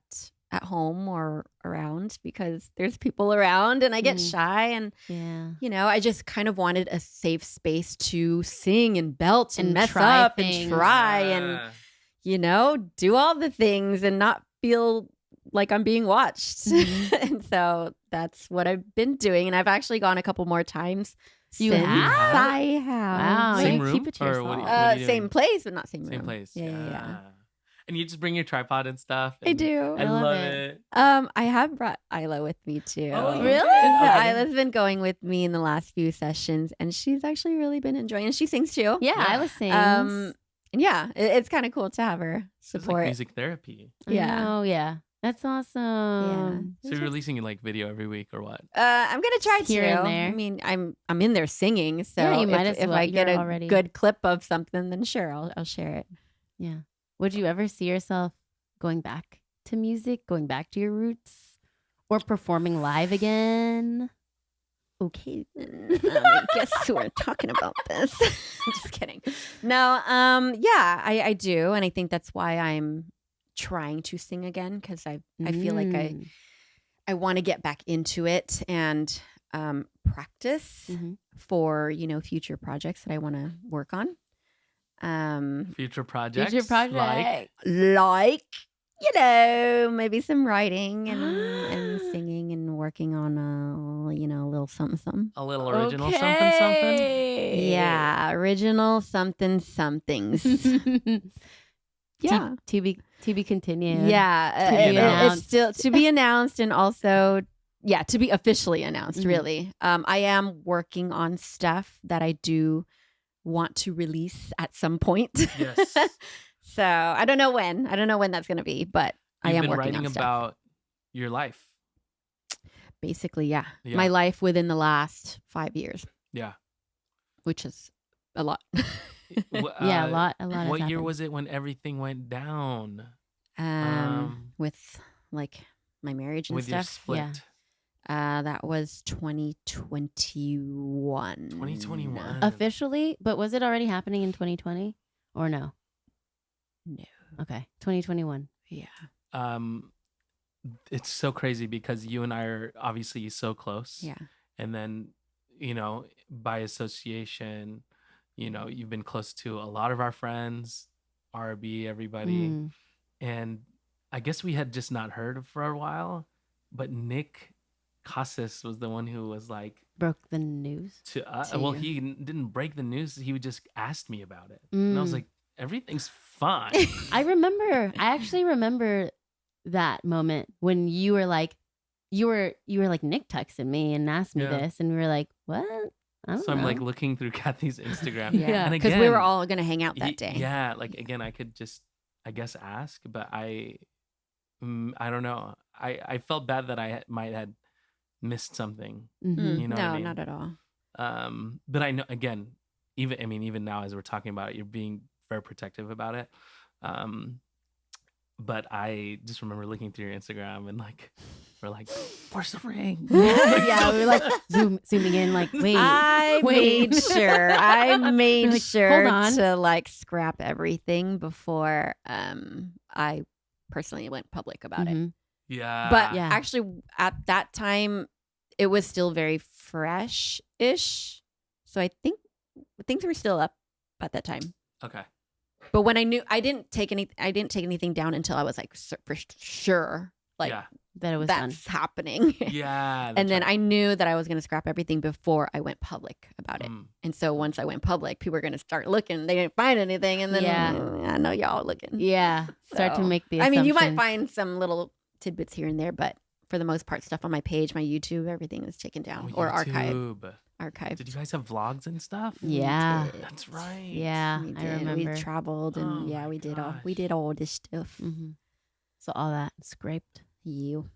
at home or around because there's people around and I get shy, and you know, I just kind of wanted a safe space to sing and belt and mess up and try and you know, do all the things and not feel like I'm being watched. And so that's what I've been doing, and I've actually gone a couple more times. You since have? I have. Wow. Same room? Keep it to Or yourself. what are you Same doing? place, but not same room. Same place. Yeah. And you just bring your tripod and stuff. I do. I love it. I have brought Isla with me too. Oh, you Really? did? Yeah, Okay. Isla's been going with me in the last few sessions, and she's actually really been enjoying it. And she sings too. Yeah, Isla sings. And yeah, it's kind of cool to have her It's like support. music therapy. Yeah. Oh, yeah. That's awesome. So you're releasing like video every week or what? I'm gonna try Here to. and there. I mean, I'm in there singing, so Yeah, you might if, as if well. I get You're a already- good clip of something, then sure, I'll share it. Yeah. Would you ever see yourself going back to music, going back to your roots, or performing live again? Okay, then I guess we're talking about this. Just kidding. No, yeah, I do, and I think that's why I'm trying to sing again, because I feel like I want to get back into it and practice for, you know, future projects that I want to work on. Future projects? Like Like, you know, maybe some writing and singing and working on a, you know, a little something. a little original something? Yeah, original somethings. Yeah. To be continued. Yeah, To be it's announced. still to be announced, and also, yeah, to be officially announced. Really, I am working on stuff that I do want to release at some point. Yes. So I don't know when. I don't know when that's going to be, but I am You've been working writing on stuff. about your life. Basically, yeah, Yeah. my life within the last 5 years, Yeah. which is a lot. Yeah, a lot. What year was it when everything went down? With like my marriage and with stuff. Your split. Yeah. That was 2021. 2021. Officially, but was it already happening in 2020 or no? No. Okay, 2021. Yeah. It's so crazy because you and I are obviously so close. Yeah. And then, by association, you've been close to a lot of our friends, RB, everybody. Mm. And I guess we had just not heard for a while, but Nick Casas was the one who was like Broke the news to us. Well, he didn't break the news. He just asked me about it. Mm. And I was like, everything's fine. I actually remember that moment when you were like, Nick texted me and asked me this, and we were like, what? I don't know. I'm like looking through Kathy's Instagram. Yeah. And Because again, we were all going to hang out that day. Yeah. Like, again, I could just, I guess, ask, but I don't know. I felt bad that I might have missed something. Mm-hmm. You know what I mean? Not at all. But I know, again, even now as we're talking about it, you're being very protective about it. But I just remember looking through your Instagram and like, we're like, where's the ring? Yeah, we were like zooming in, like, wait. I made sure like, sure hold on. to like scrap everything before I personally went public about it. Mm-hmm. Yeah. But Yeah. actually, at that time, it was still very fresh-ish. So I think things were still up at that time. Okay. But when I knew, I didn't take anything down until I was like for sure, like that it was done. that's happening. Yeah. And then I knew that I was going to scrap everything before I went public about it. Mm. And so once I went public, people were going to start looking. They didn't find anything, and then I know y'all looking. Yeah, start to make the I mean, you might assumptions. find some little tidbits here and there, but for the most part, stuff on my page, my YouTube, everything is taken down or archived. Did you guys have vlogs and stuff? Yeah. That's right. Yeah, We I did. remember. We traveled and we did all this stuff. Mm-hmm. So all that scraped. You.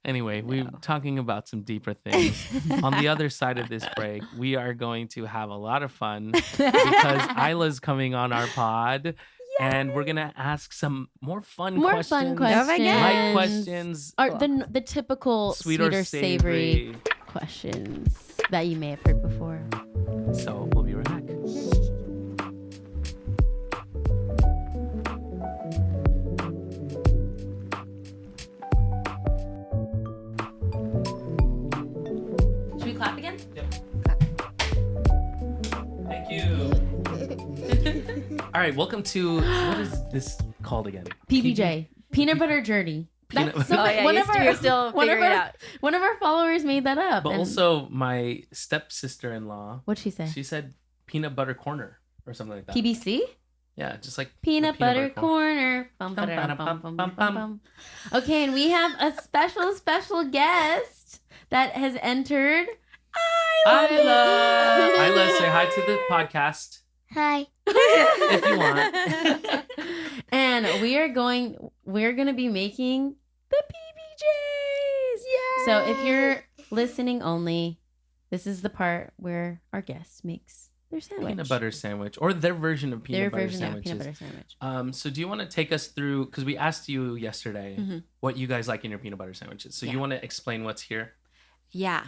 Anyway, we're talking about some deeper things. On the other side of this break, we are going to have a lot of fun because Isla's coming on our pod. And we're going to ask some more fun questions. Fun questions. Light questions. Or the typical Sweet sweet or or savory questions that you may have heard before. So we'll be right back. Should we clap again? Yep. Thank you. All right, welcome to, what is this called again? PBJ. Peanut Butter Journey. Peanut That's butter. You're still figuring it out. One of our followers made that up. But and also my stepsister-in-law, what'd she say? she said peanut butter corner or something like that. PBC? Yeah, just like Peanut the Butter Corner. Bum, Bum, ba-da-dum, bum, bum, bum, bum, bum. bum. Okay, and we have a special guest that has entered. Isla, say hi to the podcast Hi. if you want. And we're going to be making the PBJs. Yay! So if you're listening only, this is the part where our guest makes their sandwich. Peanut butter sandwich or their version of Their peanut butter version of sandwiches. peanut butter sandwich. So do you want to take us through, because we asked you yesterday Mhm. what you guys like in your peanut butter sandwiches. So you want to explain what's here? Yeah.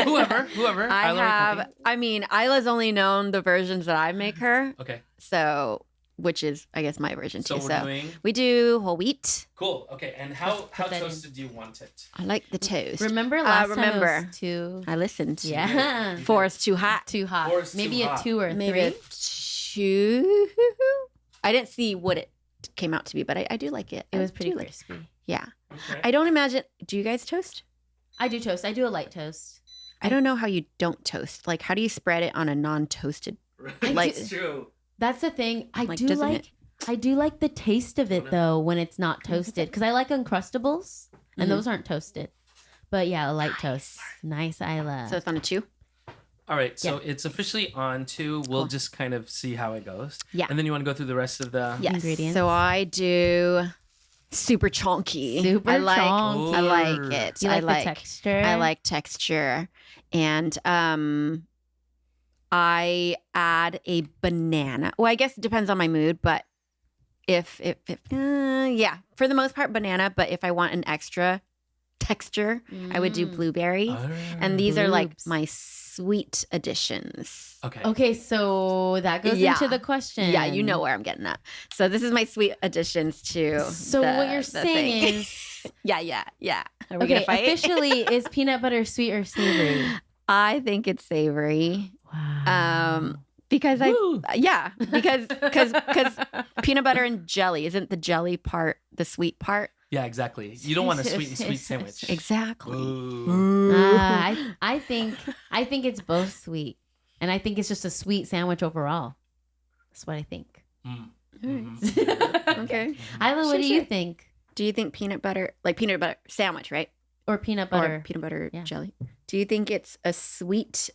Whoever. Isla's only known the versions that I make her. Okay. So, which is, I guess, my version So too. we're doing We do whole wheat. cool. Okay, and how put that in. toasted do you want it? I like the toast. Remember last time it remember. was too... I listened. Yeah. 4 is too hot. Too hot. Or it's Maybe too a hot. 2 or a Maybe 3. a 2. I didn't see what it came out to be, but I do like it. It was I pretty do like it. crispy. Yeah. Okay. I don't imagine. Do you guys toast? I do toast. I do a light toast. I don't know how you don't toast. Like, how do you spread it on a non-toasted? Like- it's true. That's the thing. I Like, do doesn't like. I do like the taste of it though when it's not toasted because I like Uncrustables and Mhm. those aren't toasted. But yeah, a light toast. Nice, Isla. So it's on a 2. All right, so it's officially on 2. We'll Cool. just kind of see how it goes. Yeah. And then you want to go through the rest of the... Yes. Ingredients. So I do super chunky. Super I like. chunky. I like it. you like I the texture? I like texture, and I add a banana. Well, I guess it depends on my mood, but if for the most part, banana. But if I want an extra texture, I would do blueberry. And these are like my sweet additions. Okay. So that goes into the question. Yeah, you know where I'm getting at. So this is my sweet additions to. So what you're saying is, yeah. Are we okay, gonna fight? officially, is peanut butter sweet or savory? I think it's savory. Wow. Because because peanut butter and jelly, isn't the jelly part the sweet part? Yeah, exactly. You don't want a sweet sandwich. Exactly. I think it's both sweet, and I think it's just a sweet sandwich overall. That's what I think. Okay. Isla, what do you think? Do you think peanut butter sandwich, right? Or peanut butter? Or peanut butter jelly. Do you think it's a sweet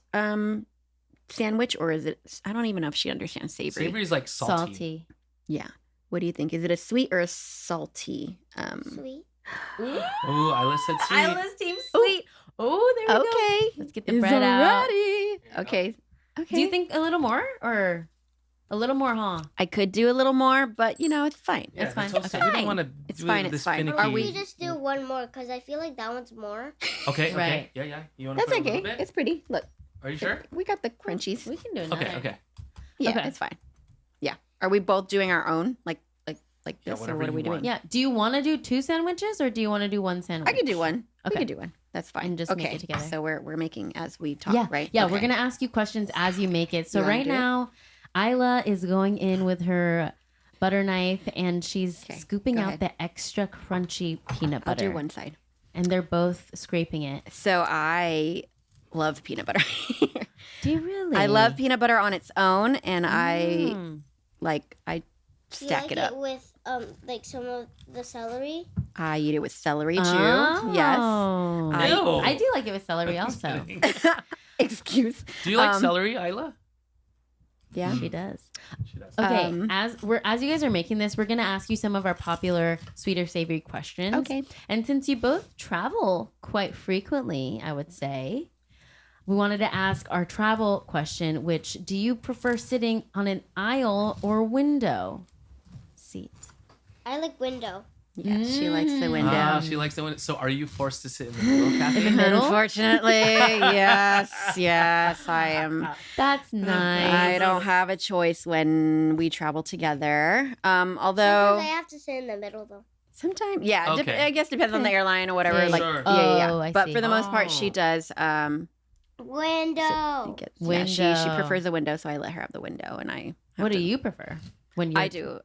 sandwich, or is it? I don't even know if she understands savory. Savory is like salty. Yeah. What do you think? Is it a sweet or a salty? Sweet. Oh, Isla said sweet. Isla's team sweet. Oh, there we go. Let's get the bread out. Okay. Do you think a little more or a little more, huh? I could do a little more, but it's fine. Yeah, it's fine. Okay. We don't want to It's fine. this It's fine. finicky. Or we just do one more because I feel like that one's more. Okay. Right. Yeah. You want to That's put a okay. little bit? It's pretty. Look, Are you sure? we got the crunchies. We can do another. Okay. Yeah, Okay. it's fine. Yeah. Are we both doing our own like Yeah, this, or whatever what are we you doing? want. Yeah. Do you want to do 2 sandwiches or do you want to do 1 sandwich? I could do one. Okay. We could do one. That's fine. And just make it together. So we're making as we talk, right? Yeah, Okay. we're going to ask you questions as you make it. So You wanna right do it? now, Isla is going in with her butter knife and she's scooping go out ahead. the extra crunchy peanut I'll butter. do one side. And they're both scraping it. So I love peanut butter. Do you really? I love peanut butter on its own, and I Do you stack like it up. with like some of the celery? I eat it with celery too. Oh. Yes. No. I do like it with celery Just also. kidding. Excuse. Do you like celery, Isla? Yeah. She does. She does. Okay, as you guys are making this, we're gonna ask you some of our popular sweet or savory questions. Okay. And since you both travel quite frequently, I would say, we wanted to ask our travel question, which do you prefer sitting on an aisle or window seat? I like window. Yeah, she likes the window. She likes the window. So are you forced to sit in the middle, Cathy? middle? Unfortunately, yes, I am. That's nice. I don't have a choice when we travel together. Although Sometimes I have to sit in the middle though. sometimes, yeah, Okay. I guess depends on the airline or whatever. Okay. Like, Sure. yeah. Oh, I But see. for the most part, she Oh. does. Window. Yeah, she Window. prefers a window, so I let her have the window, and I. have What do to- you prefer when you?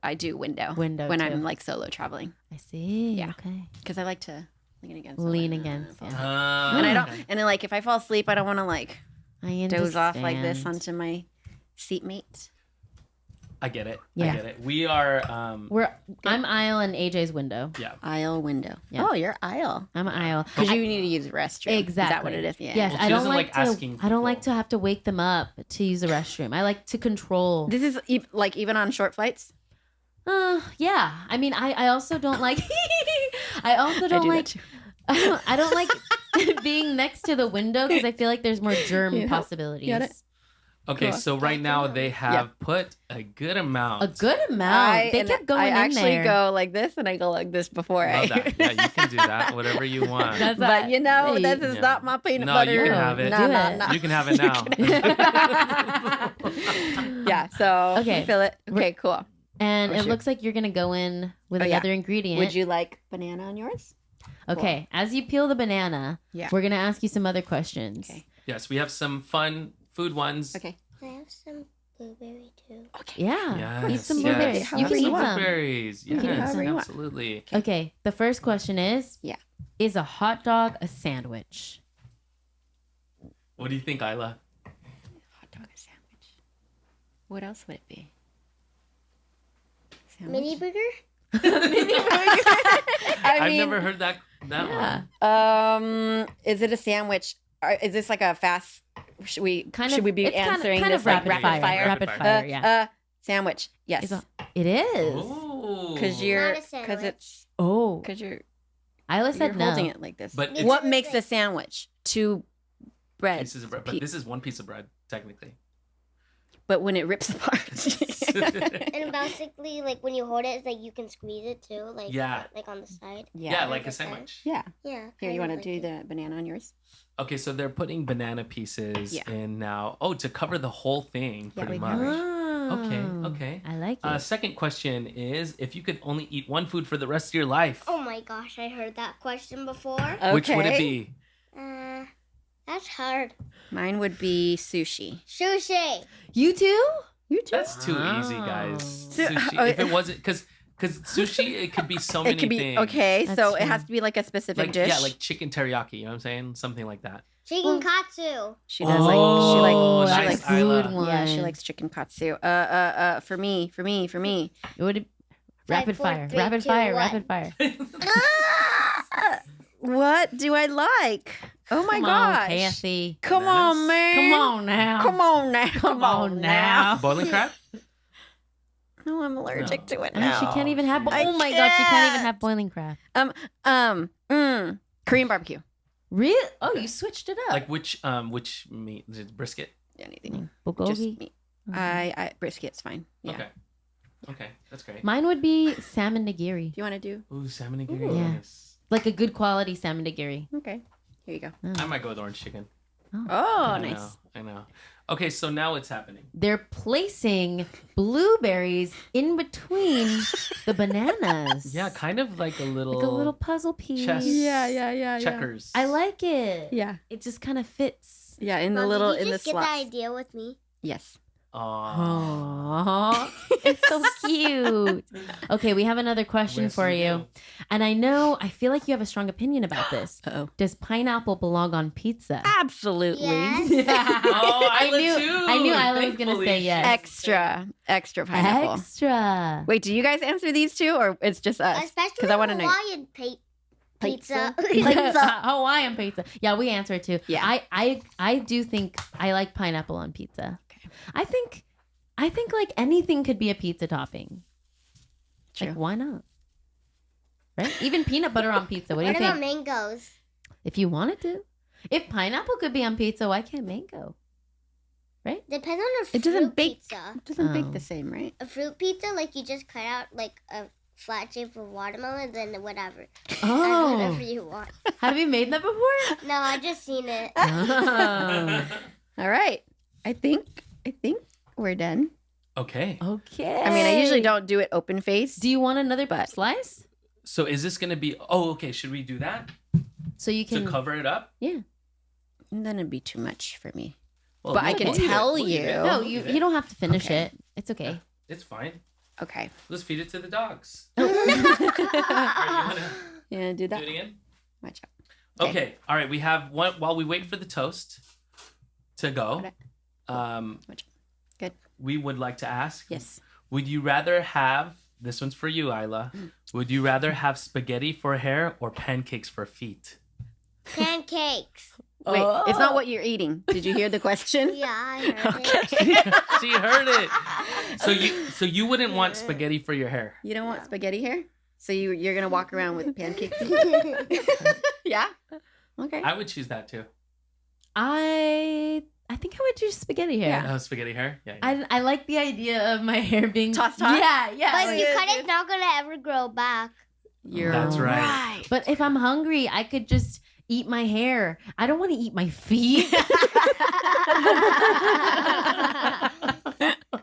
I do window. Window when too. I'm like solo traveling I see. Yeah. Okay. because I like to lean against. Lean someone. against. Yeah. And I don't. Okay. And then like if I fall asleep, I don't want to like I doze off like this understand. onto my seatmate. I get it. Yeah. I get it. We are. I'm aisle and AJ's window. Yeah. Aisle window. Yeah. Oh, you're aisle. I'm aisle. Because you need to use the restroom. Exactly. Is that what it is? Yeah. Yes, Well, I she don't doesn't like like to. asking I don't like people. to have to wake them up to use the restroom. I like to control. This is like even on short flights. Yeah. I mean, I also don't like. I also don't do that like. too. I don't like being next to the window because I feel like there's more germ Yeah. possibilities. Got it. Okay, Cool. so right now they have put a good amount. A good amount. They kept going I in actually there. go like this, and I go like this before Love I. that. Yeah, you can do that. Whatever you want. That's But you know, Hey. this is Yeah. not my peanut No, butter. you can have it. No, Do no, it. no. You can have it now. Yeah. So Okay. you feel it. Okay. Cool. And Oh, it shit. looks like you're gonna go in with Oh, yeah. another ingredient. Would you like banana on yours? Okay. As you peel the banana, Yeah. we're gonna ask you some other questions. Okay. Yes, we have some fun food ones. Okay. I have some blueberry too. Okay. Yeah. Eat Yes, some yes. blueberries. You However can you eat want. some. Blueberries. You can Yes, however you want. absolutely. Okay. The first question is: Yeah. Is a hot dog a sandwich? What do you think, Isla? Hot dog a sandwich. What else would it be? Sandwich? Mini burger? I've never heard that Yeah. one. Is it a sandwich? Is this like a fast? Should we be it's answering kind this of like rapid fire? Rapid Rapid fire. fire. Yeah. Sandwich. Yes. It is. Oh. Because you're Not a sandwich. because it's Oh. because you're Isla said you're no. holding it like this. But It's what a makes a thing. sandwich? Two bread. pieces of bread. But this is one piece of bread, technically. But when it rips apart. And basically, like when you hold it, it's like you can squeeze it too, like like on the side. Yeah, like a sandwich. Yeah. Yeah. Here, you want to do the banana on yours? Okay, so they're putting banana pieces in now. Oh, to cover the whole thing, pretty much. Okay. I like it. Second question is, if you could only eat one food for the rest of your life, Oh my gosh, I heard that question before. Okay. which would it be? That's hard. Mine would be sushi. Sushi. You too? You too? That's too easy, guys. So- Sushi. If it wasn't, because sushi, it could be so many It could be things. okay. That's So true. it has to be like a specific Like dish. yeah, like chicken teriyaki. You know what I'm saying? Something like that. Chicken katsu. she does like she like Oh, she nice, likes Isla. one. yeah she likes chicken katsu. For me. It would rapid 4, fire. 3, Rapid 2, fire. 1. Rapid fire. What do I like? Oh my Come gosh! on, Kathy. Come on, man! Come on now. Come on now! Come on now. Boiling crab? No, I'm allergic to it I mean, now. she can't even have. I Oh my god, she can't even can't. have boiling crab. Korean barbecue. Really? Oh, you switched it up. Like which meat? Is it brisket? Anything. Just bulgogi. meat. I brisket's fine. Yeah. Okay, that's great. Mine would be salmon nigiri, Do you want to do? Ooh, salmon nigiri. Ooh. Yeah. Nice. like a good quality salmon nigiri. Okay. Here you go. I might go with orange chicken. Oh, I nice. know. Okay, so now what's happening? They're placing blueberries in between the bananas. Yeah, kind of like a little puzzle piece. chess. Yeah. Checkers. I like it. Yeah. It just kind of fits. Yeah, in the Mom, little did in you the just get slots. that idea with me? Yes. Aww. Aww. It's so cute. Okay, we have another question Yes, for we you. do. And I feel like you have a strong opinion about this. Uh-oh. Does pineapple belong on pizza? Absolutely. Yes. Oh, I Isla knew too. Isla was gonna Thankfully, say yes. Extra pineapple. Extra. Wait, do you guys answer these two, or it's just us? Especially I wanna know. Hawaiian pizza. Hawaiian pizza. Yeah, we answer it too. Yeah. I do think I like pineapple on pizza. Okay. I think like anything could be a pizza topping. True. Like why not? Right? Even peanut butter on pizza. What do you What think? about mangoes? If you wanted to. If pineapple could be on pizza, why can't mango? Depends on a fruit It doesn't bake. pizza. It doesn't bake Oh. the same, right? A fruit pizza, like you just cut out like a flat shape of watermelon, then whatever. Add Oh. whatever you want. Have you made that before? No, I just seen it. Oh. All right. I think we're done. Okay. Okay. I mean, I usually don't do it open face. Do you want another slice? So is this gonna be? Oh, okay. Should we do that So you can to cover it up? Yeah. And then it'd be too much for me. Well, But I can eat it. tell We'll eat it. you. No, We'll you eat it. you don't have to finish Okay. it. It's okay. It's fine. Okay. Let's feed it to the dogs. Yeah, Are you gonna do do that. it again? Watch out. Okay. All right. We have one while we wait for the toast to go. Okay. Good. We would like to ask. Yes. Would you rather have this one's for you, Isla? Would you rather have spaghetti for hair or pancakes for feet? Pancakes. Wait, it's not what you're eating. Did you hear the question? Yeah, I heard it. She heard it. So you wouldn't want spaghetti for your hair? You don't want spaghetti hair? So you're gonna walk around with pancake feet? Yeah. Okay. I would choose that too. I think I would choose spaghetti hair. Yeah. Oh, spaghetti hair? Yeah. I like the idea of my hair being Toss. Yeah. But like- you cut it's not gonna ever grow back. You're That's right. But if I'm hungry, I could just eat my hair. I don't want to eat my feet. And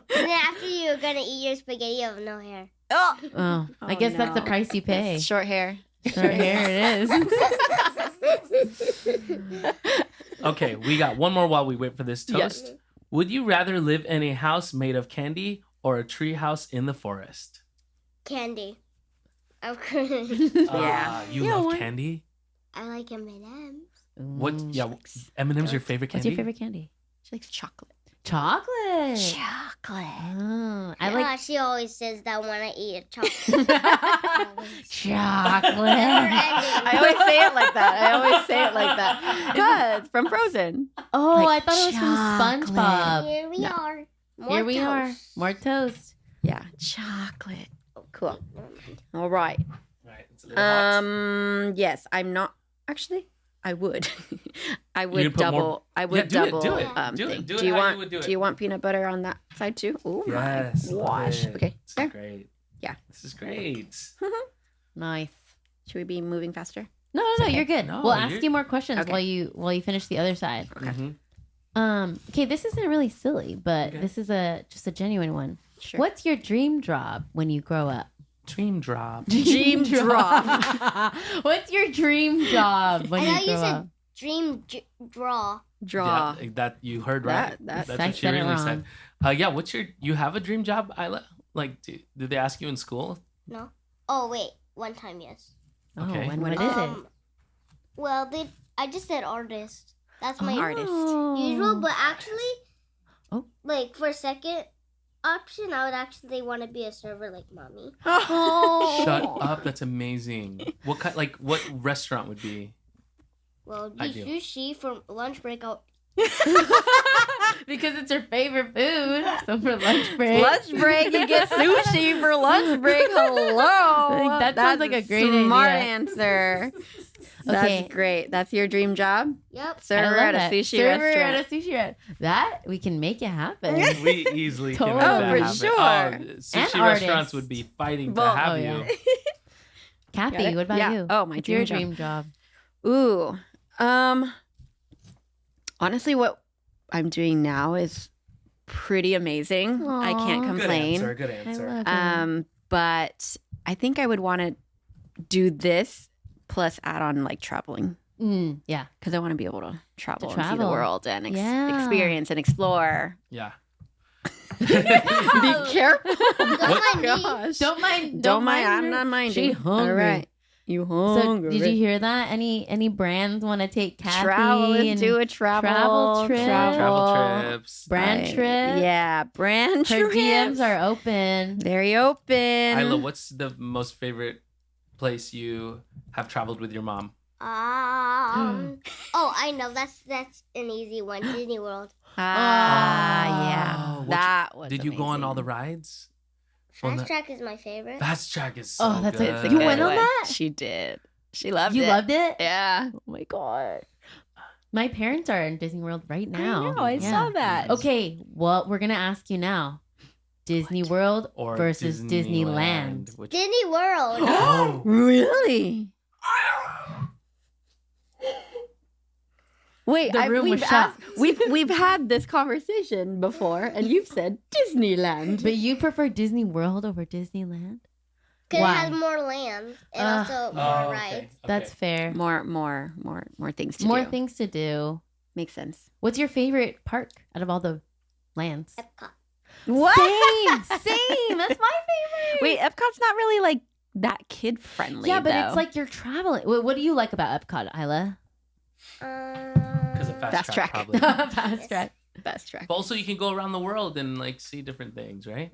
then after you're gonna eat your spaghetti of no hair. Oh. Oh, I guess that's the price you pay. Short hair. Short hair it is. Okay, we got one more while we wait for this toast. Yes. Would you rather live in a house made of candy or a tree house in the forest? Candy. Of course. Yeah. You Yeah, love why- candy? I like M&M's. What? Yeah, M&M's your favorite What's candy? your favorate candy? She likes chocolate. Chocolate. Chocolate. Oh, I Yeah, like she always says that when I eat a chocolate. chocolate. I always say it like that. Good. From Frozen. Oh, Like I thought it was from SpongeBob. Here we No. are. Here we are. toast. More toast. Yeah. Chocolate. Cool. All right. Right, it's a little hot. Yes, I'm not actually. I would. I You would put more- double. I would do it, double. do it. Do thing. it. Do it Do you how want? you would do it. Do you want peanut butter on that side too? Oh Yes. my love gosh. it. Okay. This is There. great. Yeah. This is great. Nice. Should we be moving faster? No, you're good. No, we'll ask you're- you more questions Okay. while you finish the other side. Okay. Mhm. Okay, this isn't really silly, but Okay. this is just a genuine one. Sure. What's your dream job when you grow up? Dream drop. Dream drop. What's your dream job when I you thought grow you said up? dream draw. Draw. Yeah, that you heard right. That's That's I what she said it originally said. wrong. Yeah. What's you have a dream job, Isla? Like, did they ask you in school? No. Oh wait, one time yes. Okay. Oh, and what is it? Well, I just said artist. That's my Artist. usual, but actually, Oh. like for second option, I would actually want to be a server like mommy. Oh. Shut up. That's amazing. What kind? Like, what restaurant would be? Well, it'd Ideal. be sushi for lunch break. Because it's her favorite food. So for lunch break. Lunch break, you get sushi for lunch break. Hello. That sounds like a great smart idea. answer. Okay. That's great. That's your dream job? Yep. Server I love at a that. sushi Server restaurant. at a sushi restaurant. That we can make it happen. We easily can Totally. make Oh, that for happen. sure. Oh, sushi And restaurants artists. would be fighting to Well, have oh, you. yeah. Got Kathy, it? what about Yeah. you? Oh, my What's your dream dream job? Ooh. Honestly, what I'm doing now is pretty amazing. I can't Aw. Good complain. answer. Good I answer. love it. But I think I would want to do this plus add on like traveling Yeah. because I want to be able to travel and see the travel. world and Yeah. experience and explore. Yeah. Be careful. Don't mind me. Gosh. Don't mind. Don't mind. her. I'm not minding. She hungry. All right. You So hungry. did you hear that? Any brands want to take Kathy Travel. Let's and do a travel. travel trip? Travel trips. brand trip? Yeah, brand Her trips. DMs are open. very open. Isla, what's the most favorite place you have traveled with your mom? Oh, I know. That's an easy one. Disney World. Yeah. Oh, That was Did you go on all the amazing. rides? On Fast the- Track is my favorite. Fast Track is so Oh, that's good. it. You went on Anyway, that? She did. She loved You it. loved it? Yeah. Oh my god. My parents are in Disney World right now. I know. I Yeah. saw that. Okay, well, we're gonna ask you now. Disney World Or versus Disneyland. which- Disney World. Oh. Really? Wait, The room was shocked. we've had this conversation before, and you've said Disneyland. But you prefer Disney World over Disneyland? Because it Why? has more land and also more Oh, rides. okay. That's fair. more things to More do. things to do. Makes sense. What's your favorite park out of all the lands? Epcot. What? Same. That's my favorite. Wait, Epcot's not really like that kid friendly. Yeah, but though. it's like you're traveling. What do you like about Epcot, Isla? Because of Fast fast track. track, probably. Fast track. best track. But also, you can go around the world and like see different things, right?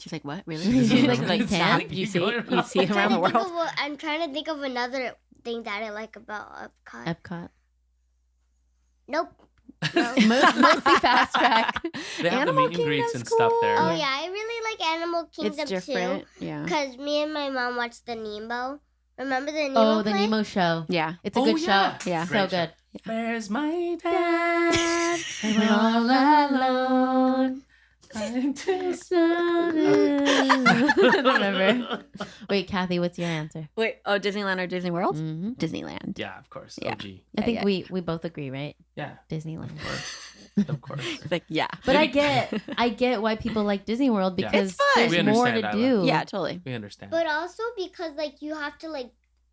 She's like, what? Really? She doesn't Like- remember. like It's tan? not like You see- go you around see the around the world. world. I'm trying to think of another thing that I like about Epcot. Epcot. Nope. Mostly fast track. They have Animal the meet and greets and Kingdom's stuff there. Oh Yeah. yeah, I really like Animal Kingdom It's different. too. Yeah. Because me and my mom watched the Nemo. Remember the Nemo? Oh, the play? Nemo show. Yeah. It's a Oh, good yeah. show. Yeah. So Great show. good. Where's my dad? We're all alone. Trying to Whatever. Wait, Kathy, what's your answer? Wait. Oh, Disneyland or Disney World? Mhm. Disneyland. Yeah, of course. Yeah. OG. I think yeah. we both agree, right? Yeah, Disneyland. of course. Of course. It's like, yeah. But Maybe- I get why people like Disney World Yeah. because It's fun. there's We more understand, to Isla. do. Yeah, totally. We understand. But also because like you have to like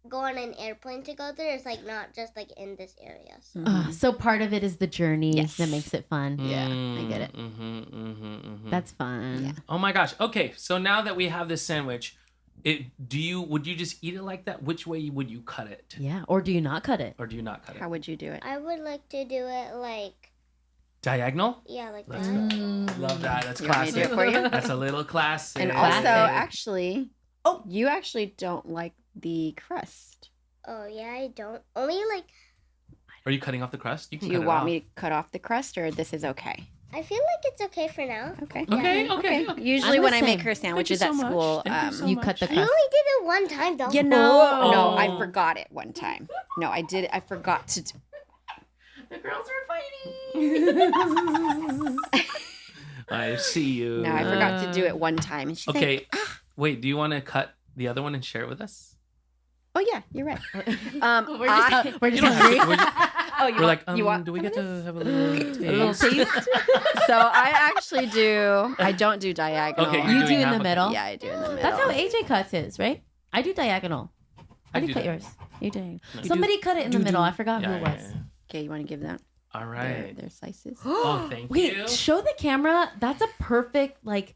go on an airplane to go there. It's like not just like in this area. So. So part of it is the journey Yes. that makes it fun. Yeah, I get it. That's fun. Yeah. Oh my gosh. Okay, so now that we have this sandwich, would you just eat it like that? Which way would you cut it? Yeah. Or do you not cut it? Or do you not cut it? How would you do it? I would like to do it like Diagonal? like Let's that. go. Love that. That's You want me to classic. do it for you? That's a little classic. And Classic. also, actually, you actually don't like the crust. Oh yeah, I don't. Only like Are you cutting off the crust? You Do can you cut it want off. me to cut off the crust, or this is okay? I feel like it's okay for now. Okay. Okay. Usually I'm when the I make same. her sandwiches Thank at you so much. school, Thank you so You much. cut the You crust. only did it one time, though. no, I Oh. forgot it one time. No, I did. I forgot to. The girls are fighting. I see you. No, I forgot to do it one time, and she's like, Okay. Wait, do you want to cut the other one and share it with us? "Oh yeah, you're right." We're just, You don't have to. Oh, you We're like, you want? do we get to have a little taste? a little taste. So I actually do. I don't do diagonal. Okay, You you're do doing in half the of it. middle. Yeah, I do in the middle. That's how AJ cuts his, right? I do diagonal. How I do do you cut that. yours? You diagonal. You Somebody cut it in the do- middle. I forgot who Yeah, it yeah, was. yeah. Okay, you want to give that All right. their slices? Oh, thank Wait, you. show the camera. That's a perfect like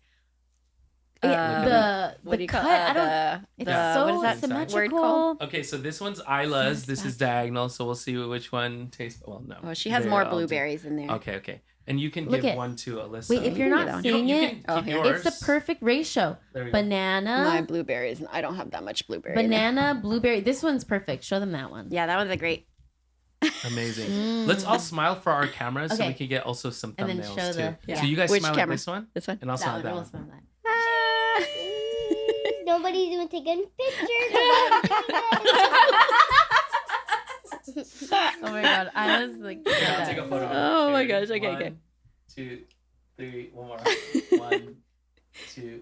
the What do you call cut. I don't. It's so what is that symmetrical. word called? Okay, so this one's Isla's. This is diagonal, so we'll see which one tastes. Well, no. Oh, she has They're more all different. blueberries in there. Okay. And you can Look give at- one to Alyssa. Wait, if you're You can not do seeing you it, can Oh, keep here. yours. it's the perfect ratio. There we go. Banana, My blueberries, and I don't have that much blueberry. in there. banana, blueberry. This one's perfect. Show them that one. Yeah, that one's a great. Amazing. Mm. Let's all smile for our cameras so Okay. we can get also some And then thumbnails show too. the- yeah. So you guys Which smile camera? at this one, This one. and I'll That smile one. at that We'll one. smell that. Nobody's even taking pictures Oh my god, I was like, Yeah, I'll take a photo. Oh my Ready? gosh, okay, okay. 1, 2, 3. One more. 1, 2.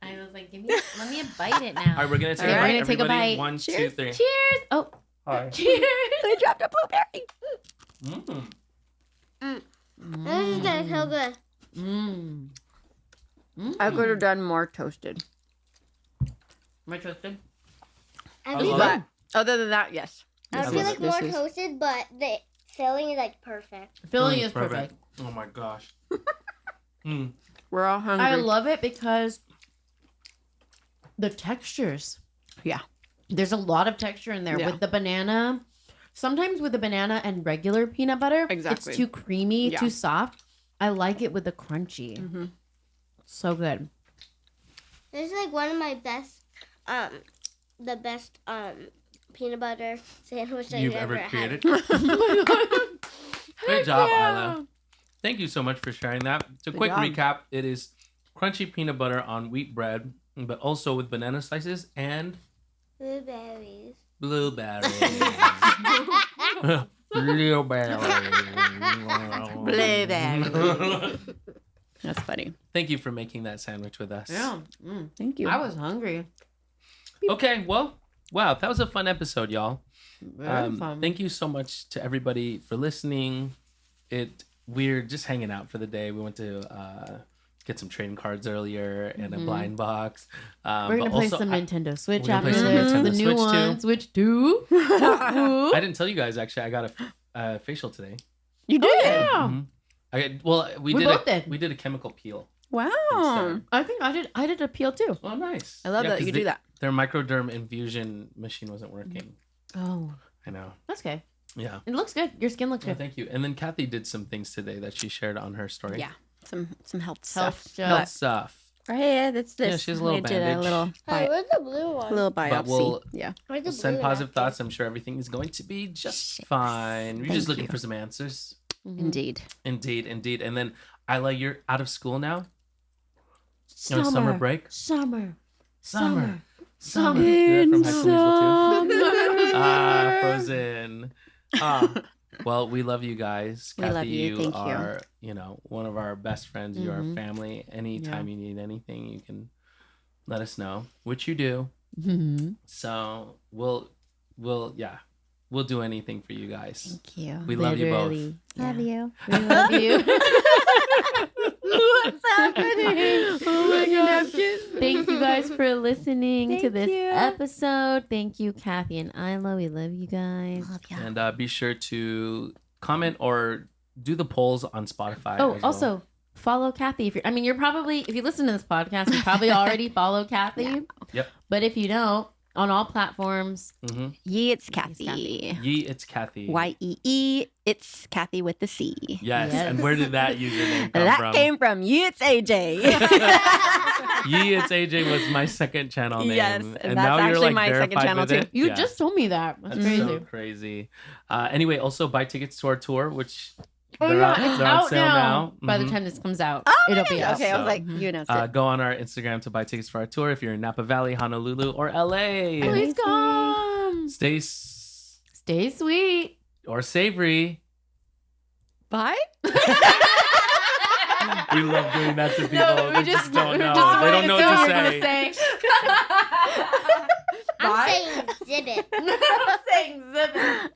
I was like, let me bite it now. All right, we're gonna take All a right, bite. we're gonna take a Everybody, bite. 1, 2, Cheers. 3. Cheers! Oh, All right. cheers! I dropped a blueberry. This is so good. Mmm. I could have done more toasted. Am I toasted? I I feel love like, it. Other than that, yes. I This feel is- like this more is- toasted, but the filling is like perfect. Filling is perfect. Oh my gosh. Mm. We're all hungry. I love it because the textures. Yeah. There's a lot of texture in there Yeah. with the banana. Sometimes with the banana and regular peanut butter, Exactly. it's too creamy, Yeah. too soft. I like it with the crunchy. Mm-hmm. So good. This is like one of my best, the best peanut butter sandwich You've I've ever had. created. Good job, Isla. Thank you so much for sharing that. So, quick job. recap: it is crunchy peanut butter on wheat bread, but also with banana slices and Blueberries. blueberries. Blueberries. That's funny. Thank you for making that sandwich with us. Thank you. I was hungry. Okay, well, wow, that was a fun episode, y'all. Very fun. Thank you so much to everybody for listening. We're just hanging out for the day. We went to get some trading cards earlier and a blind box. We're gonna play some Nintendo Switch we're gonna after play some this. Nintendo The new Switch, one, too. Switch 2. I didn't tell you guys actually. I got a facial today. You did? Yeah. Mhm. We both did. We did a chemical peel. Wow. instead. I think I did a peel too. Oh, nice. I love Yeah, that 'cause you do that. Their microderm infusion machine wasn't working. Oh, I know. that's good. Yeah. It looks good. Your skin looks Oh, good. thank you. And then Cathy did some things today that she shared on her story. Yeah. Some health Health stuff. stuff. Health stuff. Right, yeah, that's this. Yeah, she has a little I did bandage. a little, Hey, where's the blue one? little biopsy. we'll- yeah. Where's the Send blue positive napkin? thoughts. I'm sure everything is going to be just fine. We're just Thank looking you. for some answers. Indeed. Indeed. And then Isla, you're out of school now? You're on summer break? Summer. Summer. Summer. Is that from High School Musical too? Summer. Frozen. Well, we love you guys. We Cathy, love you. Thank you. are, one of our best friends. You are family. Anytime you need anything, you can let us know, which you do. Mhm. So we'll do anything for you guys. Thank you. We love you both. Literally. Love you. We love you. What's happening? Oh my god. Thank you guys for listening to Thank this you. episode. Thank you, Cathy and Isla. We love you guys. Love you. And be sure to comment or do the polls on Spotify. Oh, as well. also follow Cathy. If you listen to this podcast, you probably already follow Cathy. Yep. But if you don't, on all platforms, Mhm. Yee, it's Cathy. Yee, it's Cathy. Yee, it's Cathy with the C. Yes. Yes. And where did that username come That from? came from Yee, it's AJ. Yee, it's AJ was my second channel name. Yes, and that's now you're actually like my second verified channel with too. it? you Yeah. just told me that. That's That's crazy. so crazy. Anyway, also buy tickets to our tour, which They're on out sale now. By the Mhm. time this comes out, Oh, it'll be Yes, out. okay, I was so- like, you announced it. Go on our Instagram to buy tickets for our tour if you're in Napa Valley, Honolulu, or LA. Please come. Stay Stay sweet. or savory. Bye. We love doing that to people. No, They just don't know. just They don't wanted know to what see to what you're say. gonna say. I'm saying exhibit. saying zip it.